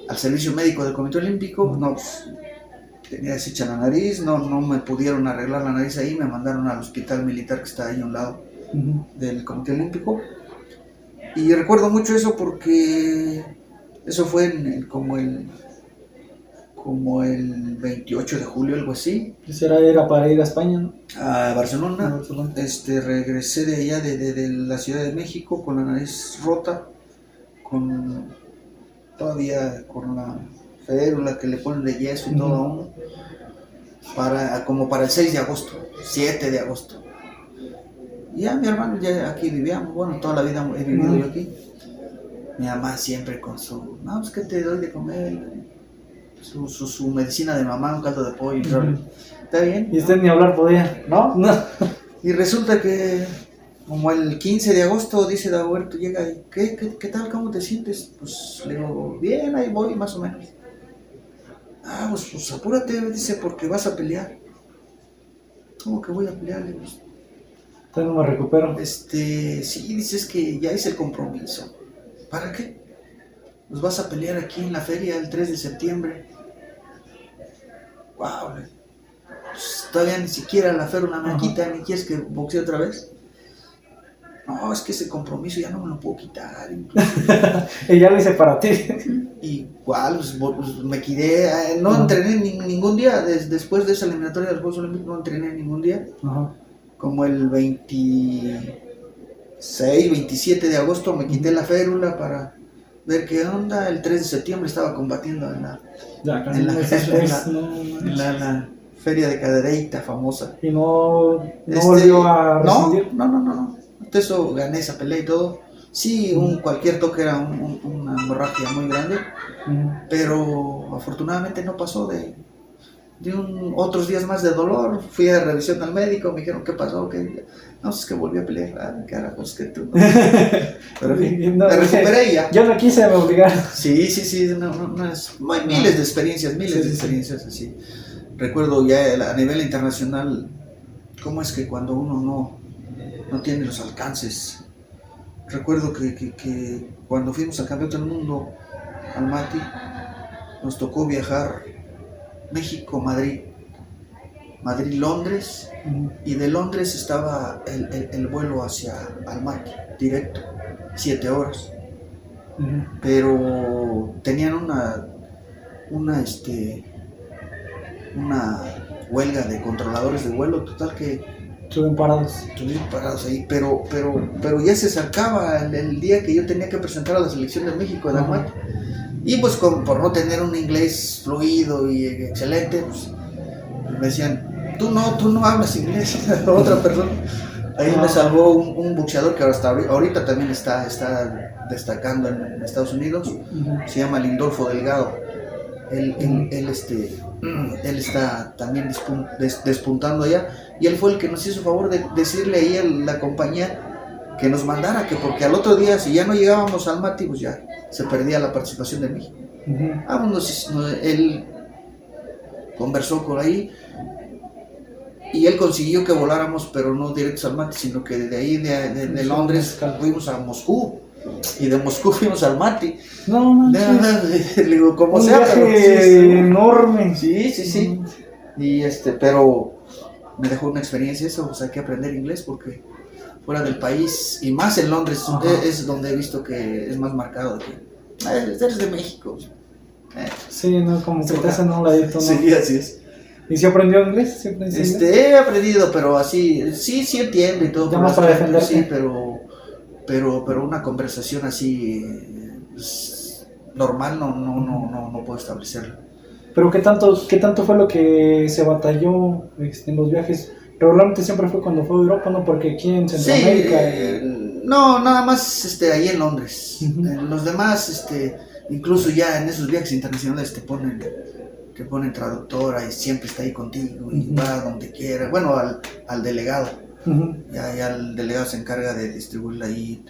Al servicio médico del Comité Olímpico. No, pues, tenía deshecha la nariz, no me pudieron arreglar la nariz ahí, me mandaron al hospital militar que está ahí a un lado del Comité Olímpico. Y recuerdo mucho eso porque eso fue como el 28 de julio, algo así. Era para ir a España, ¿no? A Barcelona. Regresé de allá, de la Ciudad de México, con la nariz rota, todavía con la férula que le ponen de yeso y todo a uno, como para el 6 de agosto, 7 de agosto. Y ya mi hermano, ya aquí vivíamos, bueno, toda la vida he vivido yo aquí. Mi mamá siempre con su, no, pues que te doy de comer, su medicina de mamá, un caldo de pollo, ¿está bien? Y usted ni hablar podía, ¿no? Y resulta que como el 15 de agosto dice Dagoberto, llega y ¿qué tal? ¿Cómo te sientes? Pues le digo, bien, ahí voy más o menos. Pues apúrate, dice, porque vas a pelear. ¿Cómo que voy a pelear? Le digo, entonces no me recupero. Sí, dices que ya hice el compromiso. ¿Para qué? Pues vas a pelear aquí en la feria el 3 de septiembre. Wow, pues todavía ni siquiera la férula me quita, ni quieres que boxee otra vez. No, es que ese compromiso ya no me lo puedo quitar. Y ya lo hice para ti. Igual, pues me quedé, no entrené ningún día, después de esa eliminatoria de los Juegos Olímpicos no entrené ningún día. Como el 26, 27 de agosto me quité la férula para ver qué onda. El 3 de septiembre estaba combatiendo en la feria de Cadereyta famosa. Y no volvió a rescindir. No. Eso gané esa pelea y todo. Sí, cualquier toque era una hemorragia muy grande, pero afortunadamente no pasó de otros días más de dolor. Fui a revisión al médico, me dijeron qué pasó, que no, es que volví a pelear. Ah, carajos, que tú. Pero en fin, No, me recuperé ya. Yo no quise, me obligaron. Sí, no es, hay miles de experiencias, miles de experiencias así. Recuerdo ya a nivel internacional, cómo es que cuando uno no tiene los alcances. Recuerdo que cuando fuimos al Campeonato del Mundo, al Mati, nos tocó viajar México-Madrid, Madrid-Londres, y de Londres estaba el vuelo hacia Almaty, directo, 7 horas. Pero tenían una huelga de controladores de vuelo, total que Estuvieron parados ahí, pero ya se acercaba el día que yo tenía que presentar a la selección de México de Almaty. Y pues por no tener un inglés fluido y excelente, pues me decían, tú no hablas inglés. Otra persona. Ahí me salvó un boxeador que hasta ahorita también está destacando en Estados Unidos. Se llama Lindolfo Delgado. Él está también despuntando allá, y él fue el que nos hizo favor de decirle ahí a la compañía que nos mandara, que porque al otro día, si ya no llegábamos al Mati, pues ya se perdía la participación de México. Él conversó por ahí y él consiguió que voláramos, pero no directos al Mati, sino que de ahí de Londres fuimos a Moscú. Y de Moscú fuimos al Mati. No manches. Le digo, como un sea, viaje pero enorme. Sí. Y pero me dejó una experiencia eso, pues hay que aprender inglés porque fuera del país, y más en Londres, es donde he visto que es más marcado de que eres de México. Sí, no, como que te hacen un ladito, ¿no? Sí, así es. ¿Y si aprendió inglés? ¿Sí aprendió inglés? He aprendido, pero así, sí entiendo y todo. Ya más para defenderte. Sí, pero una conversación así pues, normal no puedo establecerla. Pero ¿qué tanto fue lo que se batalló en los viajes? Regularmente siempre fue cuando fue a Europa, ¿no? Porque aquí en Centroamérica... No, nada más ahí en Londres. Los demás, incluso ya en esos viajes internacionales te ponen traductora y siempre está ahí contigo y va donde quiera. Bueno, al delegado. Ya el delegado se encarga de distribuirla ahí,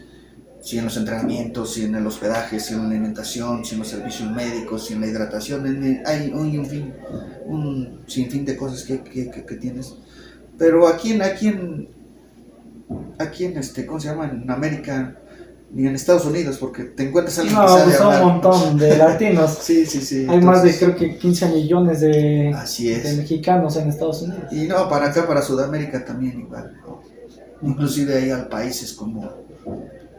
si en los entrenamientos, si en el hospedaje, si en la alimentación, si en los servicios médicos, si en la hidratación. Hay un sinfín de cosas que tienes. Pero aquí en ¿cómo se llama? En América, ni en Estados Unidos, porque te encuentras a alguien que sabe pues hablar. un montón de latinos. Sí. Hay entonces, más de creo que 15 millones de mexicanos en Estados Unidos. Y no, para acá, para Sudamérica también igual. Inclusive hay países como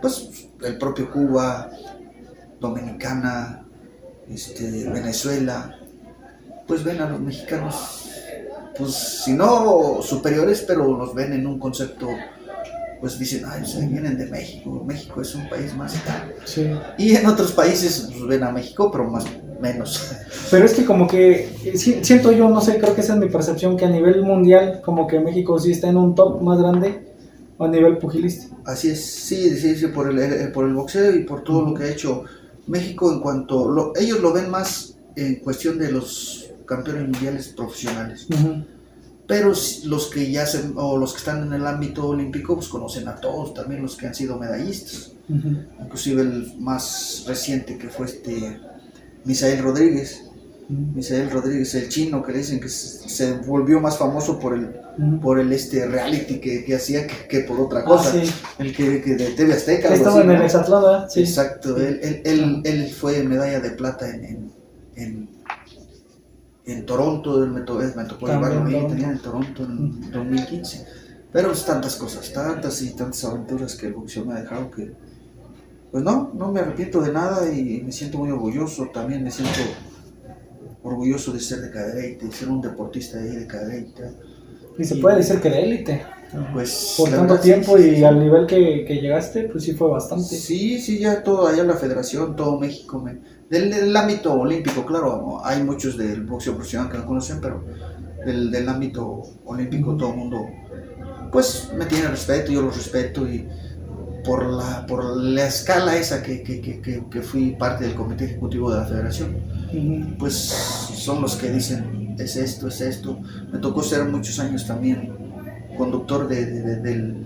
pues el propio Cuba, Dominicana, Venezuela, pues ven a los mexicanos, pues si no superiores, pero los ven en un concepto, pues dicen, ay, vienen de México, México es un país más y tal. Sí. Y en otros países pues, ven a México, pero menos. Pero es que como que, siento yo, no sé, creo que esa es mi percepción, que a nivel mundial, como que México sí está en un top más grande a nivel pugilístico. Así es, sí, por el boxeo y por todo lo que ha hecho México en cuanto, ellos lo ven más en cuestión de los campeones mundiales profesionales. Pero los que los que están en el ámbito olímpico, pues conocen a todos, también los que han sido medallistas. Inclusive el más reciente que fue Misael Rodríguez, el chino, que le dicen que se volvió más famoso por el reality que hacía que por otra cosa. Sí. El que de TV Azteca. Que estaba en el Hexatlón, ¿verdad? Sí. Exacto, él fue medalla de plata en Toronto, me tocó llevarlo ahí, tenía en Toronto en 2015. Pero es tantas cosas, tantas aventuras que el boxeo me ha dejado que, pues no me arrepiento de nada y me siento muy orgulloso. También me siento orgulloso de ser de Cadereyta, de ser un deportista de ahí de Cadereyta. Y se puede decir que de élite. Pues, por tanto tiempo y al nivel que llegaste, pues sí fue bastante. Sí, ya todo allá la federación, todo México. Del ámbito olímpico, claro, hay muchos del boxeo profesional que no conocen, pero del ámbito olímpico todo el mundo, pues me tiene respeto, yo los respeto y por la escala esa que fui parte del comité ejecutivo de la federación, pues son los que dicen, es esto, es esto. Me tocó ser muchos años también conductor del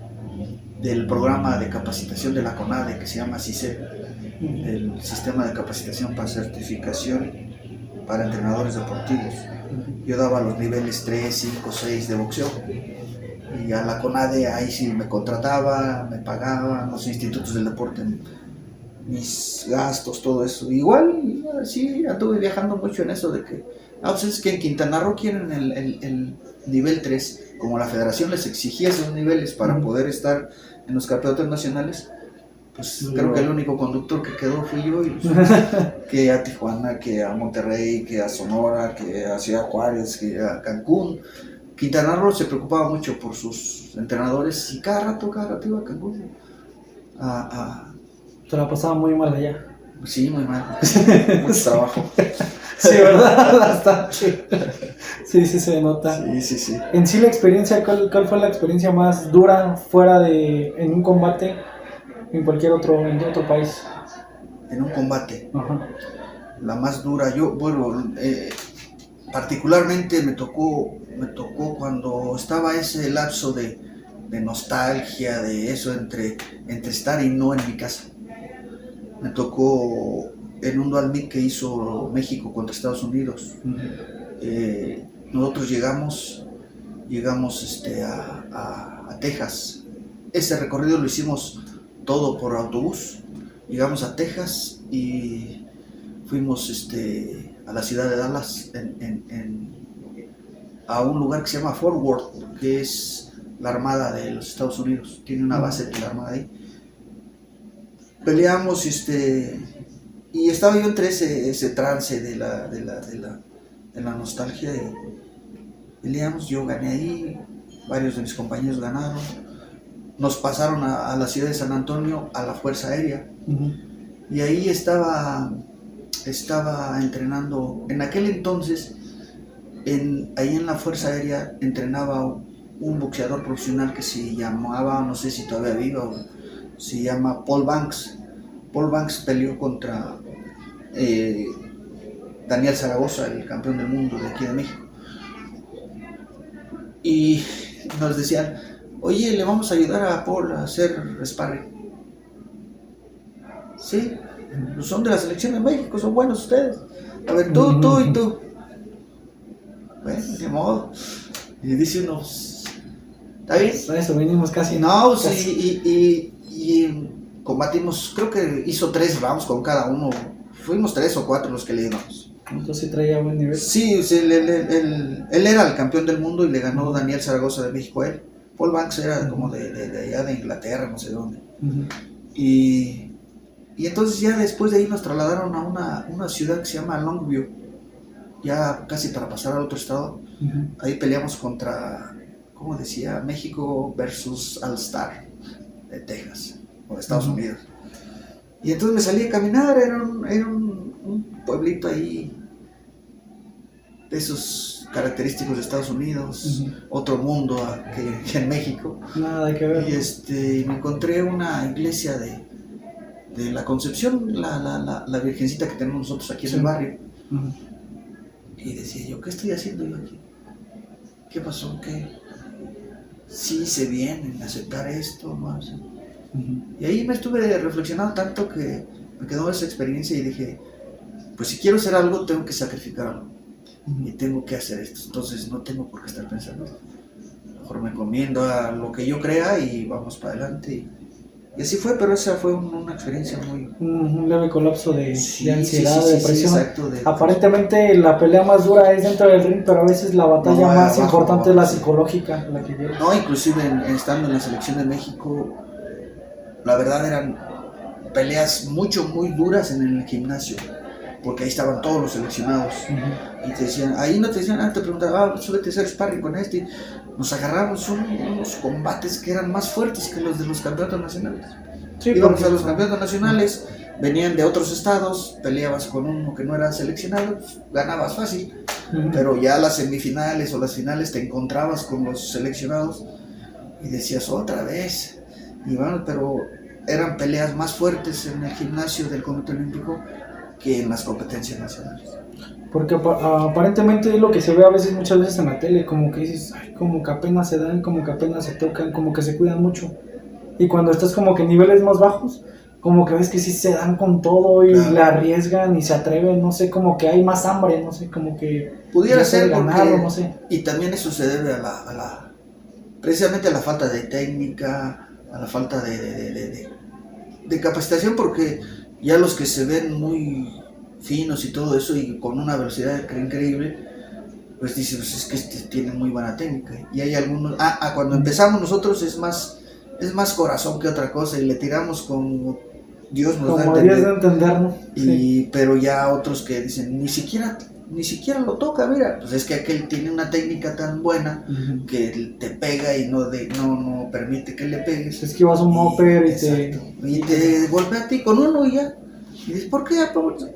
programa de capacitación de la CONADE, que se llama CICE, el Sistema de Capacitación para Certificación para Entrenadores Deportivos. Yo daba los niveles 3, 5, 6 de boxeo. Y a la CONADE ahí sí me contrataba, me pagaban los institutos del deporte, mis gastos, todo eso. Igual, sí, anduve viajando mucho en eso de que, pues es que en Quintana Roo quieren el nivel 3, como la federación les exigía esos niveles para poder estar en los campeonatos nacionales, pues creo que el único conductor que quedó fui yo, y que a Tijuana, que a Monterrey, que a Sonora, que a Ciudad Juárez, que a Cancún. Quintana Roo se preocupaba mucho por sus entrenadores y cada rato iba a Cancún. Te la pasaba muy mal allá. Sí, muy mal. Mucho trabajo. Sí, ¿verdad? Bastante. Sí, se nota. Sí. En sí la experiencia, ¿cuál fue la experiencia más dura en un combate en en otro país? En un combate. Ajá. La más dura, particularmente me tocó cuando estaba ese lapso de nostalgia, de eso entre estar y no en mi casa. Me tocó en un dual meet que hizo México contra Estados Unidos. Nosotros llegamos a Texas. Ese recorrido lo hicimos todo por autobús. Llegamos a Texas y fuimos a la ciudad de Dallas, a un lugar que se llama Fort Worth, que es la Armada de los Estados Unidos. Tiene una base de la Armada ahí. Peleamos y estaba yo entre ese trance de la nostalgia, y peleamos. Yo gané ahí, varios de mis compañeros ganaron. Nos pasaron a la ciudad de San Antonio, a la Fuerza Aérea, y ahí estaba entrenando. En aquel entonces, ahí en la Fuerza Aérea entrenaba un boxeador profesional que se llamaba, no sé si todavía viva, se llama Paul Banks. Paul Banks peleó contra Daniel Zaragoza, el campeón del mundo de aquí de México. Y nos decían, oye, le vamos a ayudar a Paul a hacer sparring. Sí, son de la selección de México, son buenos ustedes. A ver, tú y tú. Bueno, de modo. Y dice uno, ¿está bien? Eso, venimos casi. No, casi. Y combatimos, creo que hizo 3 rounds con cada uno. Fuimos 3 o 4 los que le dimos. Entonces sí traía buen nivel. Sí, él era el campeón del mundo y le ganó Daniel Zaragoza de México a él. Paul Banks era como de allá de Inglaterra, no sé dónde. Y entonces ya después de ahí nos trasladaron a una ciudad que se llama Longview, ya casi para pasar al otro estado. Ahí peleamos contra, ¿cómo decía? México versus All Star de Texas o de Estados Unidos. Y entonces me salí a caminar, era un pueblito ahí de esos característicos de Estados Unidos, otro mundo que en México. Nada que ver. Y me encontré una iglesia de la Concepción, la virgencita que tenemos nosotros aquí en el barrio. Y decía yo, ¿qué estoy haciendo yo aquí? ¿Qué pasó? ¿Qué? Sí hice bien en aceptar esto, ¿no? Y ahí me estuve reflexionando tanto que me quedó esa experiencia y dije, pues si quiero hacer algo tengo que sacrificar algo y tengo que hacer esto, entonces no tengo por qué estar pensando esto. Mejor me encomiendo a lo que yo crea y vamos para adelante. Y así fue, pero esa fue una experiencia muy... Un leve colapso de ansiedad, de depresión. Sí, exacto, Aparentemente la pelea más dura es dentro del ring, pero a veces la batalla más importante es la psicológica. La que llevas. No, inclusive estando en la selección de México, la verdad eran peleas muy duras en el gimnasio, porque ahí estaban todos los seleccionados. Y te decían, ahí no te decían, te preguntaban, súbete a hacer sparring con este. Nos agarramos unos combates que eran más fuertes que los de los campeonatos nacionales. Sí, íbamos a los campeonatos nacionales, venían de otros estados, peleabas con uno que no era seleccionado, pues, ganabas fácil. Pero ya las semifinales o las finales te encontrabas con los seleccionados y decías otra vez. Y bueno, pero eran peleas más fuertes en el gimnasio del Comité Olímpico que en las competencias nacionales. Porque aparentemente es lo que se ve a veces, muchas veces en la tele, como que dices, ay, como que apenas se dan, como que apenas se tocan, como que se cuidan mucho. Y cuando estás como que en niveles más bajos, como que ves que sí se dan con todo y Claro. la arriesgan y se atreven, no sé, como que hay más hambre, no sé, como que Pudiera ya ser ganarlo, porque, no sé. y también eso se debe precisamente a la falta de técnica, a la falta de capacitación, porque ya los que se ven muy finos y todo eso y con una velocidad increíble, pues dicen, pues es que tienen muy buena técnica. Y hay algunos, cuando empezamos nosotros es más corazón que otra cosa y le tiramos como Dios nos da a Como Dios de entender. entender, ¿no? Sí. Pero ya otros que dicen, ni siquiera lo toca, mira, pues es que aquel tiene una técnica tan buena que te pega y no permite que le pegues. Es que vas un mopper y te golpea a ti con uno y ya. Y dices, ¿por qué?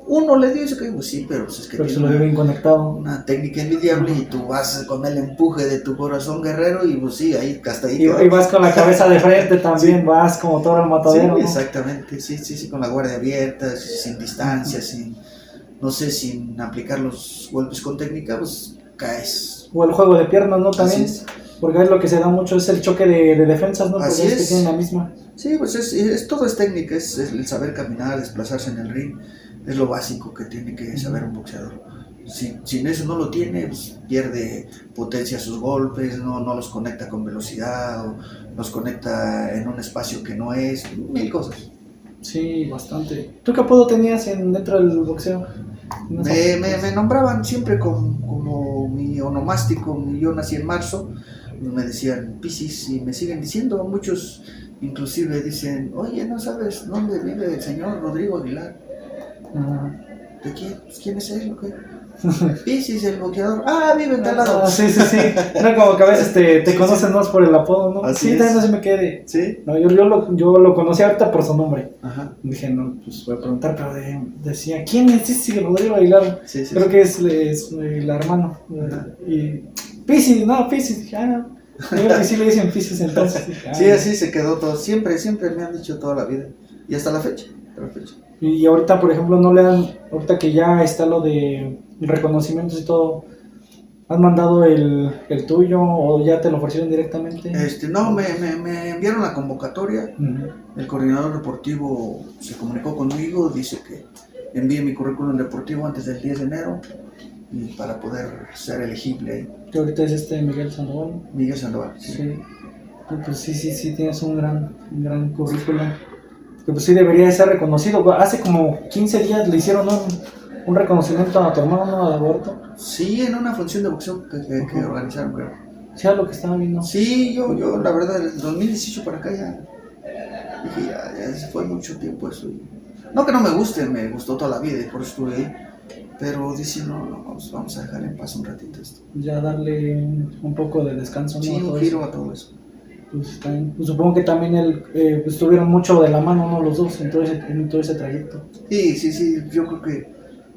Uno le dio eso que pues sí, pero pues es que pero se tiene lo ven conectado. una técnica envidiable y tú vas con el empuje de tu corazón guerrero y pues sí, ahí hasta ahí. Y vas con la cabeza de frente también, sí. Vas como todo el matadero. Sí, ¿no? exactamente, sí, con la guardia abierta, sin distancia, sin aplicar los golpes con técnica, pues caes. O el juego de piernas, ¿no? También. Porque es lo que se da mucho, es el choque de defensas, ¿no? Así porque es. Que tienen la misma. Sí, pues todo es técnica, es el saber caminar, desplazarse en el ring, es lo básico que tiene que saber un boxeador. Sin eso no lo tiene, pues pierde potencia a sus golpes, no los conecta con velocidad, o los conecta en un espacio que no es, mil cosas. Sí, bastante. ¿Tú qué apodo tenías dentro del boxeo? Me nombraban siempre como mi onomástico, yo nací en marzo, me decían Piscis y me siguen diciendo, muchos inclusive dicen, oye, ¿no sabes dónde vive el señor Rodrigo Aguilar? ¿De quién? Pues, ¿quién es él? ¿Okay? Piscis, el boxeador. Vive en tal lado. Sí. No, como que a veces te conocen más por el apodo, ¿no? Así sí, es. también no se me quede. Sí. No, yo lo conocí ahorita por su nombre. Ajá. Dije, no, pues voy a preguntar, pero decía, ¿quién es ese Rodrigo Aguilar? Sí. Creo que es la hermana. Y Piscis, Piscis. Yo creo que sí le dicen Piscis entonces. Sí, así se quedó todo. Siempre me han dicho toda la vida. Y hasta la fecha. Y ahorita, por ejemplo, no le dan, ahorita que ya está lo de reconocimientos y todo, ¿has mandado el tuyo o ya te lo ofrecieron directamente? No, me enviaron la convocatoria. El coordinador deportivo se comunicó conmigo, dice que envíe mi currículum deportivo antes del 10 de enero y para poder ser elegible ahí. Que ahorita es Miguel Sandoval. Miguel Sandoval, sí. Pues sí, tienes un gran currículum. Que pues sí debería de ser reconocido. Hace como 15 días le hicieron un reconocimiento a tu hermano, ¿no? De aborto. Sí, en una función de boxeo que organizaron, creo. Sí, a lo que estaba viendo. Sí, yo la verdad, desde 2018 para acá ya dije, ya fue mucho tiempo eso. No que no me guste, me gustó toda la vida y por eso estuve ahí. Pero dice, no, vamos a dejar en paz un ratito esto. Ya darle un poco de descanso, ¿no? Sí, un giro a todo eso. Pues supongo que también estuvieron mucho de la mano, ¿no? Los dos en todo ese trayecto. Sí, yo creo que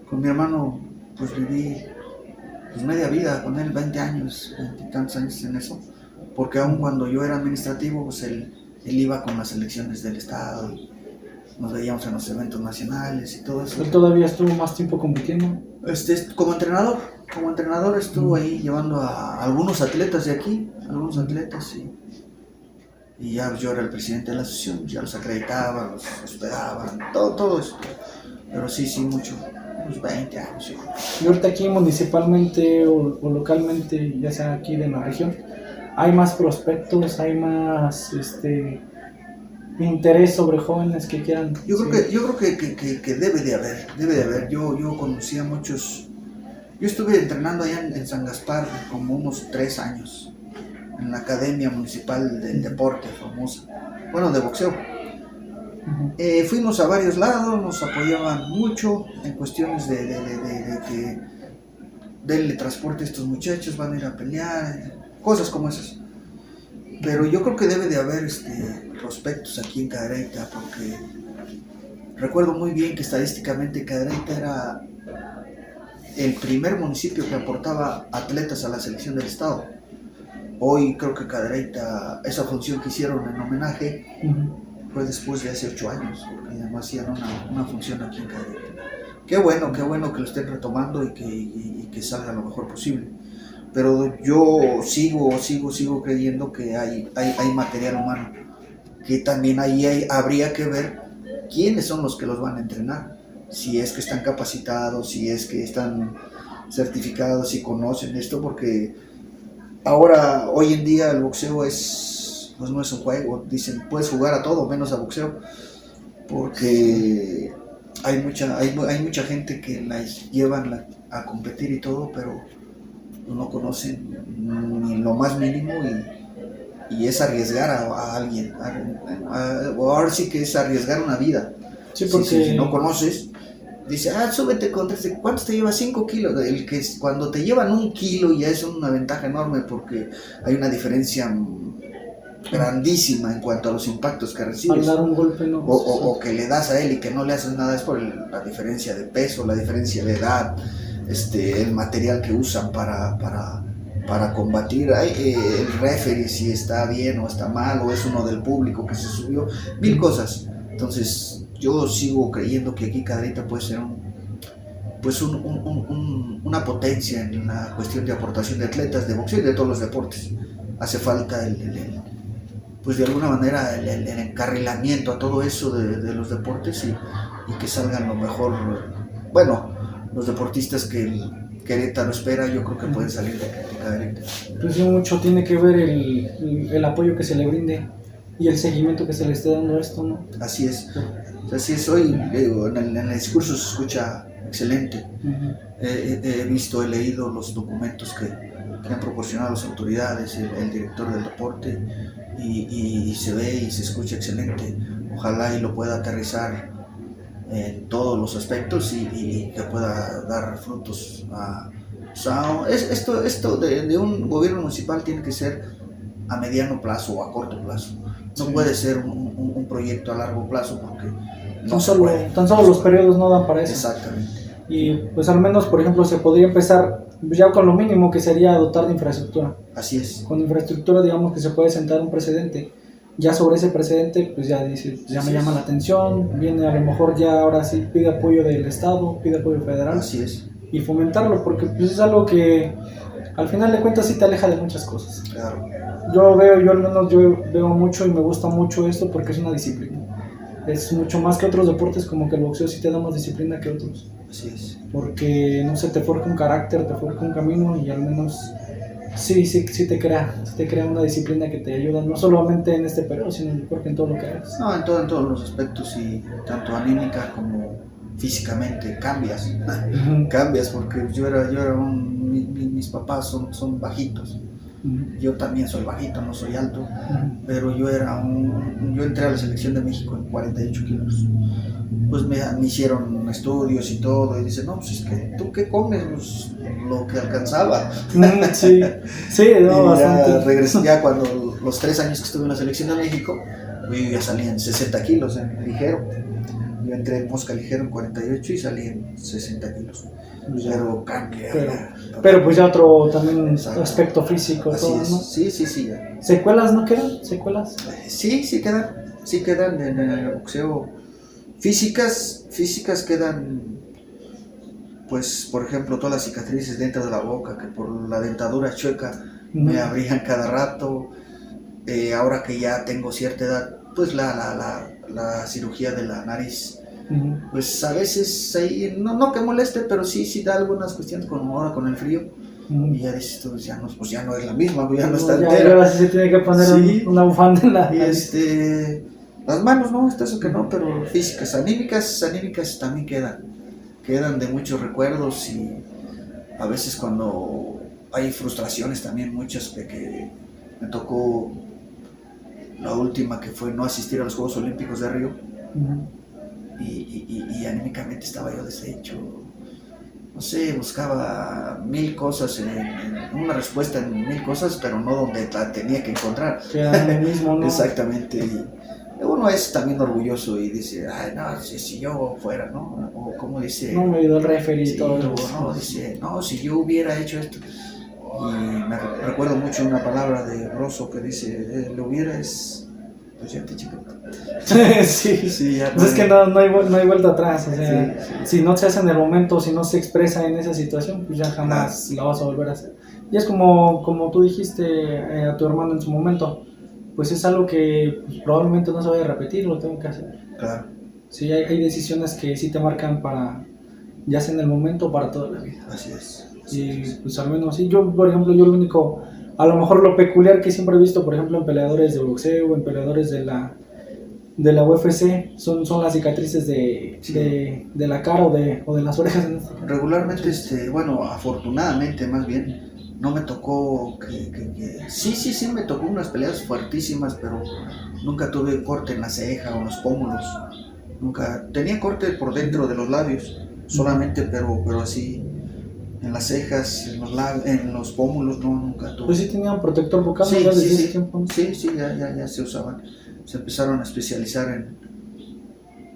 con mi hermano pues viví pues media vida con él, 20 años, 20 y tantos años en eso, porque aun cuando yo era administrativo, pues él iba con las elecciones del estado y nos veíamos en los eventos nacionales y todo eso. ¿Él todavía estuvo más tiempo compitiendo? Como entrenador estuvo ahí llevando a algunos atletas de aquí, y ya yo era el presidente de la asociación, ya los acreditaba, los hospedaban, todo eso. Pero sí, mucho, unos 20 años. Sí. Y ahorita aquí municipalmente o localmente, ya sea aquí de la región, hay más prospectos, hay más interés sobre jóvenes que quieran. Yo creo que debe de haber. Yo conocí a muchos. Yo estuve entrenando allá en San Gaspar como unos 3 años. En la Academia Municipal del Deporte famosa, de boxeo. Fuimos a varios lados, nos apoyaban mucho en cuestiones de que denle transporte a estos muchachos, van a ir a pelear, cosas como esas. Pero yo creo que debe de haber prospectos aquí en Cadereyta, porque recuerdo muy bien que estadísticamente Cadereyta era el primer municipio que aportaba atletas a la selección del estado. Hoy creo que Cadereyta, esa función que hicieron en homenaje, fue después de hace 8 años, porque ya no hacían una función aquí en Cadereyta. Qué bueno que lo estén retomando y que salga lo mejor posible. Pero yo sigo creyendo que hay material humano, que también habría que ver quiénes son los que los van a entrenar, si es que están capacitados, si es que están certificados, si conocen esto, porque hoy en día el boxeo pues no es un juego, dicen puedes jugar a todo menos a boxeo, porque hay mucha gente que la llevan a competir y todo, pero no conocen ni lo más mínimo y es arriesgar a alguien. Ahora sí que es arriesgar una vida. Sí, porque... si no conoces, dice, súbete ¿cuántos te lleva? 5 kilos. Cuando te llevan 1 kilo ya es una ventaja enorme, porque hay una diferencia grandísima en cuanto a los impactos que recibes. Al dar un golpe, no. O que le das a él y que no le haces nada, es por la diferencia de peso, la diferencia de edad, el material que usan para combatir, el referee si está bien o está mal, o es uno del público que se subió, 1000 cosas. Entonces yo sigo creyendo que aquí Cadereyta puede ser una potencia en la cuestión de aportación de atletas, de boxeo y de todos los deportes. Hace falta pues de alguna manera el encarrilamiento a todo eso de los deportes y que salgan lo mejor. Bueno, los deportistas que el Querétaro espera, yo creo que pueden salir de Cadereyta. Pues mucho tiene que ver el apoyo que se le brinde y el seguimiento que se le esté dando a esto, ¿no? Así es. Hoy en el discurso se escucha excelente. Uh-huh. He leído los documentos que han proporcionado las autoridades, el director del deporte, y se ve y se escucha excelente. Ojalá y lo pueda aterrizar en todos los aspectos y que pueda dar frutos. Esto de un gobierno municipal tiene que ser a mediano plazo o a corto plazo. No puede ser un proyecto a largo plazo, porque tan solo los periodos no dan para eso. Exactamente. Y pues al menos, por ejemplo, se podría empezar ya con lo mínimo, que sería dotar de infraestructura. Así es. Con infraestructura, digamos que se puede sentar un precedente. Ya sobre ese precedente, pues ya dice, ya me llama la atención, viene a lo mejor ya ahora sí pide apoyo del Estado, pide apoyo federal. Así es. Y fomentarlo, porque pues es algo que al final de cuentas sí te aleja de muchas cosas. Claro. Yo veo mucho y me gusta mucho esto porque es una disciplina. Es mucho más que otros deportes, como que el boxeo sí te da más disciplina que otros. Así es. Porque, no sé, te forja un carácter, te forja un camino y al menos sí te crea una disciplina que te ayuda, no solamente en este periodo, sino porque en todo lo que hagas. No, en todos los aspectos, y tanto anímica como físicamente cambias. Cambias, porque yo era mis papás son bajitos. Yo también soy bajito, no soy alto, pero yo entré a la selección de México en 48 kilos. Pues me hicieron estudios y todo, y dicen, no, pues es que tú qué comes, pues lo que alcanzaba. Sí, no, bastante. Regresé ya cuando los 3 años que estuve en la selección de México, yo ya salí en 60 kilos en ligero. Yo entré en mosca ligero en 48 y salí en 60 kilos. Pero cambia. Pero pues ya otro también aspecto físico. Así todo, es. ¿no? Sí, ya. ¿Secuelas no quedan? ¿Secuelas? Sí quedan en el boxeo. Físicas quedan, pues, por ejemplo, todas las cicatrices dentro de la boca, que por la dentadura chueca me abrían cada rato. Ahora que ya tengo cierta edad, pues la cirugía de la nariz, pues a veces ahí, no que moleste, pero sí da algunas cuestiones, como ahora con el frío. Y ya dices tú, ya no es la misma, ya no está entera. Ahora sí se tiene que poner una bufanda en la nariz. Las manos no, eso que no, pero físicas, anímicas también quedan de muchos recuerdos, y a veces cuando hay frustraciones también muchas, de que me tocó la última, que fue no asistir a los Juegos Olímpicos de Río, y anímicamente estaba yo deshecho, no sé, buscaba 1000 cosas, una respuesta en 1000 cosas, pero no donde la tenía que encontrar. Mismo, ¿no? Exactamente. Uno es también orgulloso y dice, ay, no, si yo fuera, ¿no? O como dice... No me ayudó el referee y todo. No, dice, no, si yo hubiera hecho esto. Y me recuerdo mucho una palabra de Broso que dice, le hubiera es... Pues ya te chiquito. Sí, Sí, ya pues es que no hay vuelta atrás, o sea, Sí, sí. si no se hace en el momento, si no se expresa en esa situación, pues ya jamás la vas a volver a hacer. Y es como tú dijiste a tu hermano en su momento, pues es algo que pues, probablemente no se vaya a repetir, lo tengo que hacer. Claro, Sí, hay decisiones que sí te marcan para, ya sea en el momento o para toda la vida. así es. Y pues al menos sí, yo por ejemplo, yo lo único, a lo mejor lo peculiar que siempre he visto, por ejemplo, en peleadores de boxeo, en peleadores de la UFC, son las cicatrices Sí. de la cara o de las orejas. Regularmente, bueno, afortunadamente más bien, no me tocó sí, me tocó unas peleas fuertísimas, pero nunca tuve corte en la ceja o en los pómulos. Nunca, tenía corte por dentro de los labios, solamente, pero así, en las cejas, en los pómulos, no, nunca tuve. Pues sí tenían protector bucal, ¿no? Sí, Ya sí, desde ese sí, tiempo. sí, ya se usaban. Se empezaron a especializar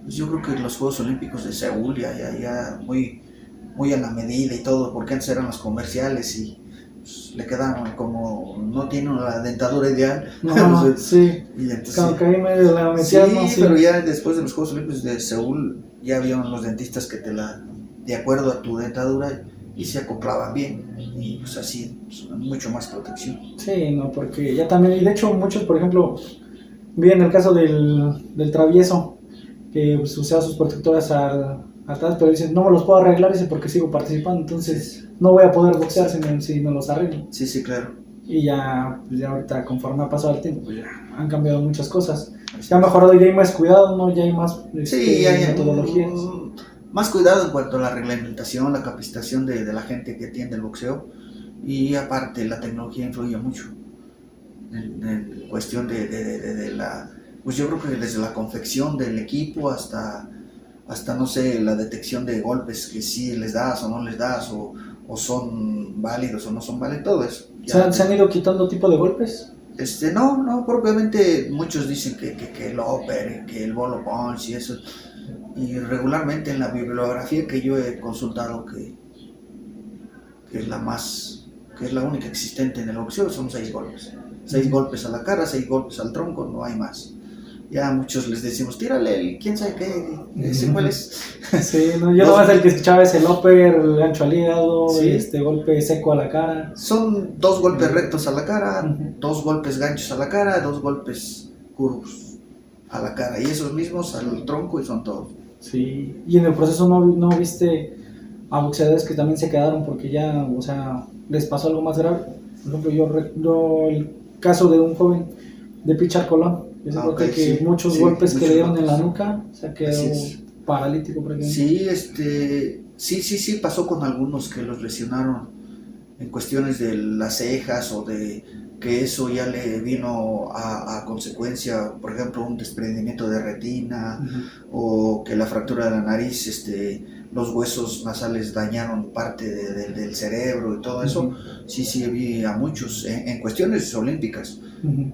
pues yo creo que los Juegos Olímpicos de Seúl ya muy a la medida y todo, porque antes eran los comerciales y pues, le quedaban como, no tiene la dentadura ideal. No, sí, Y entonces, como que ahí medio la sí, metían, ¿no? Sí, pero ya después de los Juegos Olímpicos de Seúl, ya habían los dentistas que de acuerdo a tu dentadura, y se acoplaban bien, y pues así, pues, mucho más protección. sí, no, porque ya también, y de hecho muchos, por ejemplo, vi en el caso del travieso, que pues, usaba sus protectores atrás, pero dicen, no me los puedo arreglar, dice, porque sigo participando, entonces no voy a poder boxear si me los arreglo. Sí, sí, claro. Y ya, pues ya ahorita, conforme ha pasado el tiempo, pues ya han cambiado muchas cosas. Ya ha mejorado, ya hay más cuidado, ¿no? Ya hay más Sí, ya hay metodologías. más cuidado en cuanto a la reglamentación, la capacitación de la gente que atiende el boxeo, y aparte la tecnología influye mucho en cuestión de la, pues yo creo que desde la confección del equipo hasta no sé, la detección de golpes que sí les das o no les das, o son válidos o no son válidos, todo eso. ¿Se han ido quitando tipo de golpes? No, propiamente muchos dicen que el upper, que el bolo punch y eso, y regularmente en la bibliografía que yo he consultado que es la más, que es la única existente en el boxeo, son 6 golpes. 6 golpes a la cara, 6 golpes al tronco, no hay más. Ya a muchos les decimos, tírale el quién sabe qué, ese cuál es. Sí, no, yo nomás el que escuchaba es el upper, el gancho al hígado, Sí. Golpe seco a la cara. Son 2 golpes rectos a la cara, 2 golpes ganchos a la cara, 2 golpes curvos a la cara, y esos mismos al tronco, y son todos. Sí, y en el proceso no viste a boxeadores que también se quedaron porque ya, o sea, les pasó algo más grave. Por ejemplo, yo el caso de un joven de Pichar Colón, Okay, que sí, muchos sí, golpes que muchos le dieron golpes. en la nuca, o sea, quedó paralítico prácticamente. Sí, pasó con algunos que los lesionaron en cuestiones de las cejas, o de que eso ya le vino a consecuencia, por ejemplo, un desprendimiento de retina, o que la fractura de la nariz, los huesos nasales dañaron parte del cerebro y todo eso. Sí, vi a muchos en cuestiones olímpicas,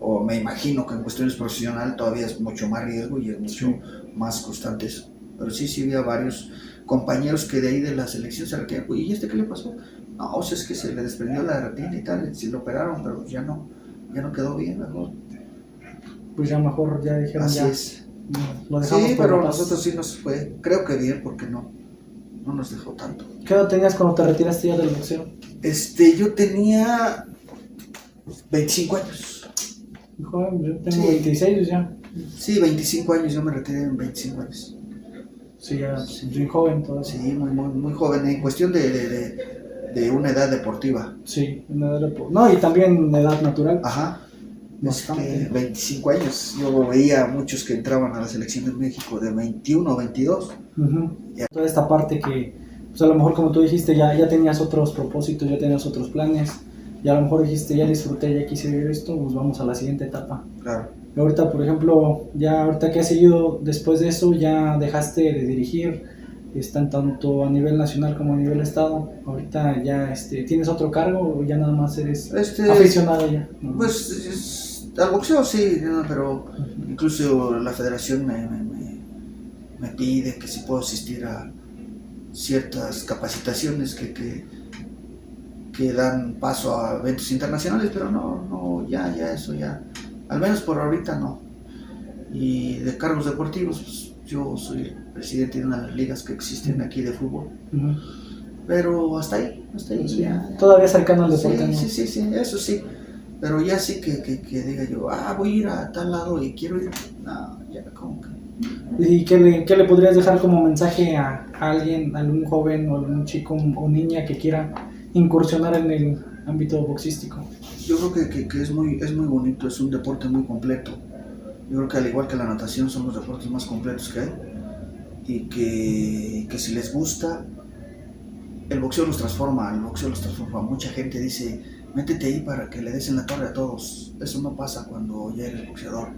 o me imagino que en cuestiones profesionales todavía es mucho más riesgo y es mucho más constante eso. Pero sí vi a varios compañeros que de ahí de la selección se retiran. ¿Y qué le pasó? No, o sea, es que se le desprendió la retina y tal, sí lo operaron, pero ya no quedó bien, mejor. Pues ya mejor ya dijeron Así ya. es. Lo dejamos Sí, por pero la paz. nosotros sí nos fue, creo que bien, porque no nos dejó tanto. ¿Qué edad tenías cuando te retiraste ya del boxeo? Yo tenía 25 años. Joven, yo tengo 26 ya. Sí, 25 años, yo me retiré en 25 años. Sí, ya soy joven todavía. Sí, muy joven, en cuestión de una edad deportiva. Sí, en edad no, y también en edad natural. Ajá. Bastante. 25 años. Yo veía a muchos que entraban a la selección de México de 21 o 22. Toda esta parte que, pues a lo mejor como tú dijiste, ya tenías otros propósitos, ya tenías otros planes, y a lo mejor dijiste, ya disfruté, ya quise vivir esto, pues vamos a la siguiente etapa. Claro. Y ahorita, por ejemplo, ahorita que has seguido después de eso, ya dejaste de dirigir, están tanto a nivel nacional como a nivel estado. Ahorita ya ¿tienes otro cargo o ya nada más eres aficionado ya? Pues al boxeo sí, ¿no? Pero incluso la federación me pide que si puedo asistir a ciertas capacitaciones que dan paso a eventos internacionales, pero no, ya eso ya, al menos por ahorita no. Y de cargos deportivos, pues, yo soy el presidente de una de las ligas que existen aquí de fútbol. Uh-huh. Pero hasta ahí Sí. ya. Todavía cercano al deporte, ¿no? Sí, eso sí. Pero ya sí que diga yo, voy a ir a tal lado y quiero ir. No, ya como que. ¿Y qué le podrías dejar como mensaje a alguien, a algún joven o algún chico o niña que quiera incursionar en el ámbito boxístico? Yo creo que es muy bonito, es un deporte muy completo. Yo creo que al igual que la natación son los deportes más completos que hay. Y que si les gusta, el boxeo los transforma. Mucha gente dice, métete ahí para que le des en la torre a todos. Eso no pasa cuando ya eres boxeador.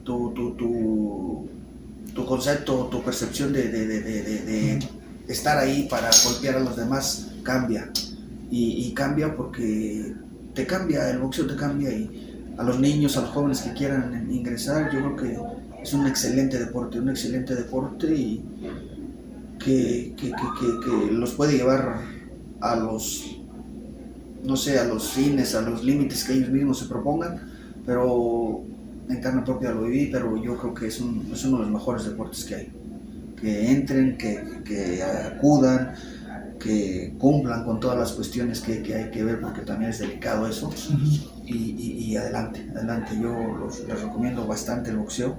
Tu concepto, tu percepción de estar ahí para golpear a los demás cambia. Y cambia porque te cambia, el boxeo te cambia. Y a los niños, a los jóvenes que quieran ingresar, yo creo que es un excelente deporte y que los puede llevar a los, no sé, a los fines, a los límites que ellos mismos se propongan, pero en carne propia lo viví, pero yo creo que es uno de los mejores deportes que hay. Que entren, que acudan, que cumplan con todas las cuestiones que hay que ver, porque también es delicado eso. Uh-huh. Y adelante, yo les recomiendo bastante el boxeo,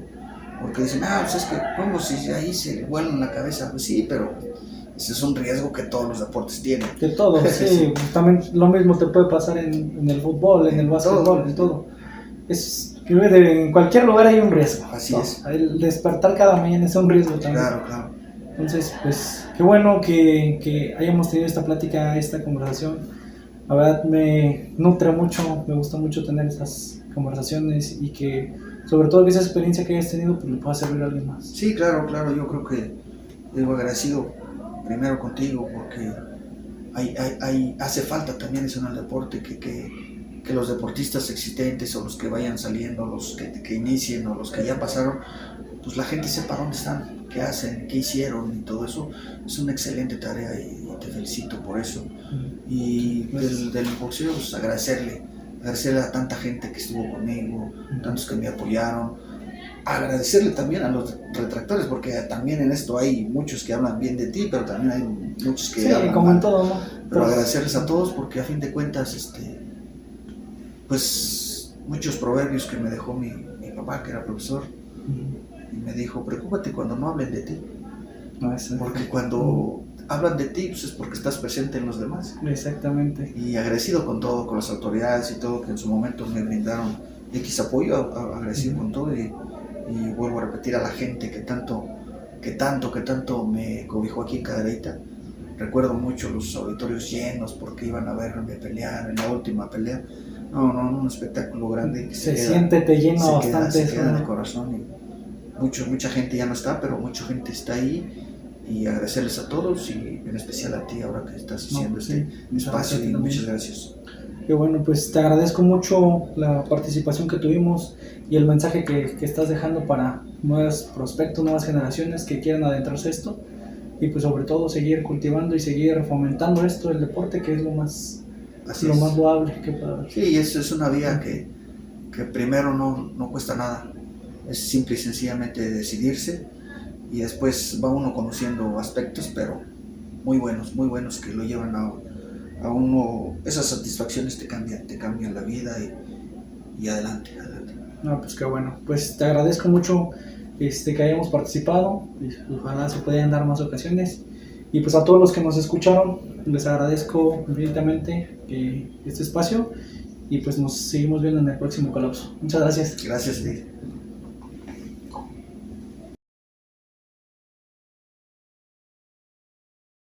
porque dicen, pues es que, ¿cómo si ahí se vuelan la cabeza? Pues sí, pero ese es un riesgo que todos los deportes tienen. De todo, sí, también lo mismo te puede pasar en el fútbol, en el básquetbol, en todo. En cualquier lugar hay un riesgo. Así es. El despertar cada mañana es un riesgo también. Claro. Entonces, pues, qué bueno que hayamos tenido esta plática, esta conversación. La verdad me nutre mucho, me gusta mucho tener estas conversaciones y que, sobre todo, que esa experiencia que hayas tenido, pues le pueda servir a alguien más. Sí, claro, yo creo que debo agradecido primero contigo, porque hace falta también eso en el deporte, que los deportistas existentes o los que vayan saliendo, los que inicien o los que ya pasaron, pues la gente sepa dónde están, qué hacen, qué hicieron y todo eso. Es una excelente tarea y te felicito por eso. Y del boxeo, pues agradecerle a tanta gente que estuvo conmigo, tantos que me apoyaron. Agradecerle también a los retractores, porque también en esto hay muchos que hablan bien de ti, pero también hay muchos que hablan como mal. En todo, ¿no? Pero agradecerles a todos, porque a fin de cuentas, pues muchos proverbios que me dejó mi papá, que era profesor, y me dijo, preocúpate cuando no hablen de ti, porque cuando hablan de ti, pues es porque estás presente en los demás. Exactamente. Y agradecido con todo, con las autoridades y todo, que en su momento me brindaron X apoyo, agradecido con todo, y vuelvo a repetir a la gente que tanto me cobijó aquí en Cadereyta. Recuerdo mucho los auditorios llenos porque iban a verme pelear en la última pelea. No, un espectáculo grande que te llena bastante. Se queda en el corazón, y mucha gente ya no está, pero mucha gente está ahí, y agradecerles a todos, y en especial a ti ahora que estás haciendo espacio, y muchas gracias. Que bueno, pues te agradezco mucho la participación que tuvimos y el mensaje que estás dejando para nuevos prospectos, nuevas generaciones que quieran adentrarse a esto, y pues sobre todo seguir cultivando y seguir fomentando esto, el deporte, que es lo más loable que pueda haber. Sí, eso es una vía que primero no cuesta nada, es simple y sencillamente decidirse, y después va uno conociendo aspectos, pero muy buenos que lo llevan a uno, esas satisfacciones te cambian la vida, y adelante. No, pues qué bueno, pues te agradezco mucho que hayamos participado, ojalá se puedan dar más ocasiones, y pues a todos los que nos escucharon les agradezco infinitamente este espacio, y pues nos seguimos viendo en el próximo colapso. Muchas gracias. Gracias, David.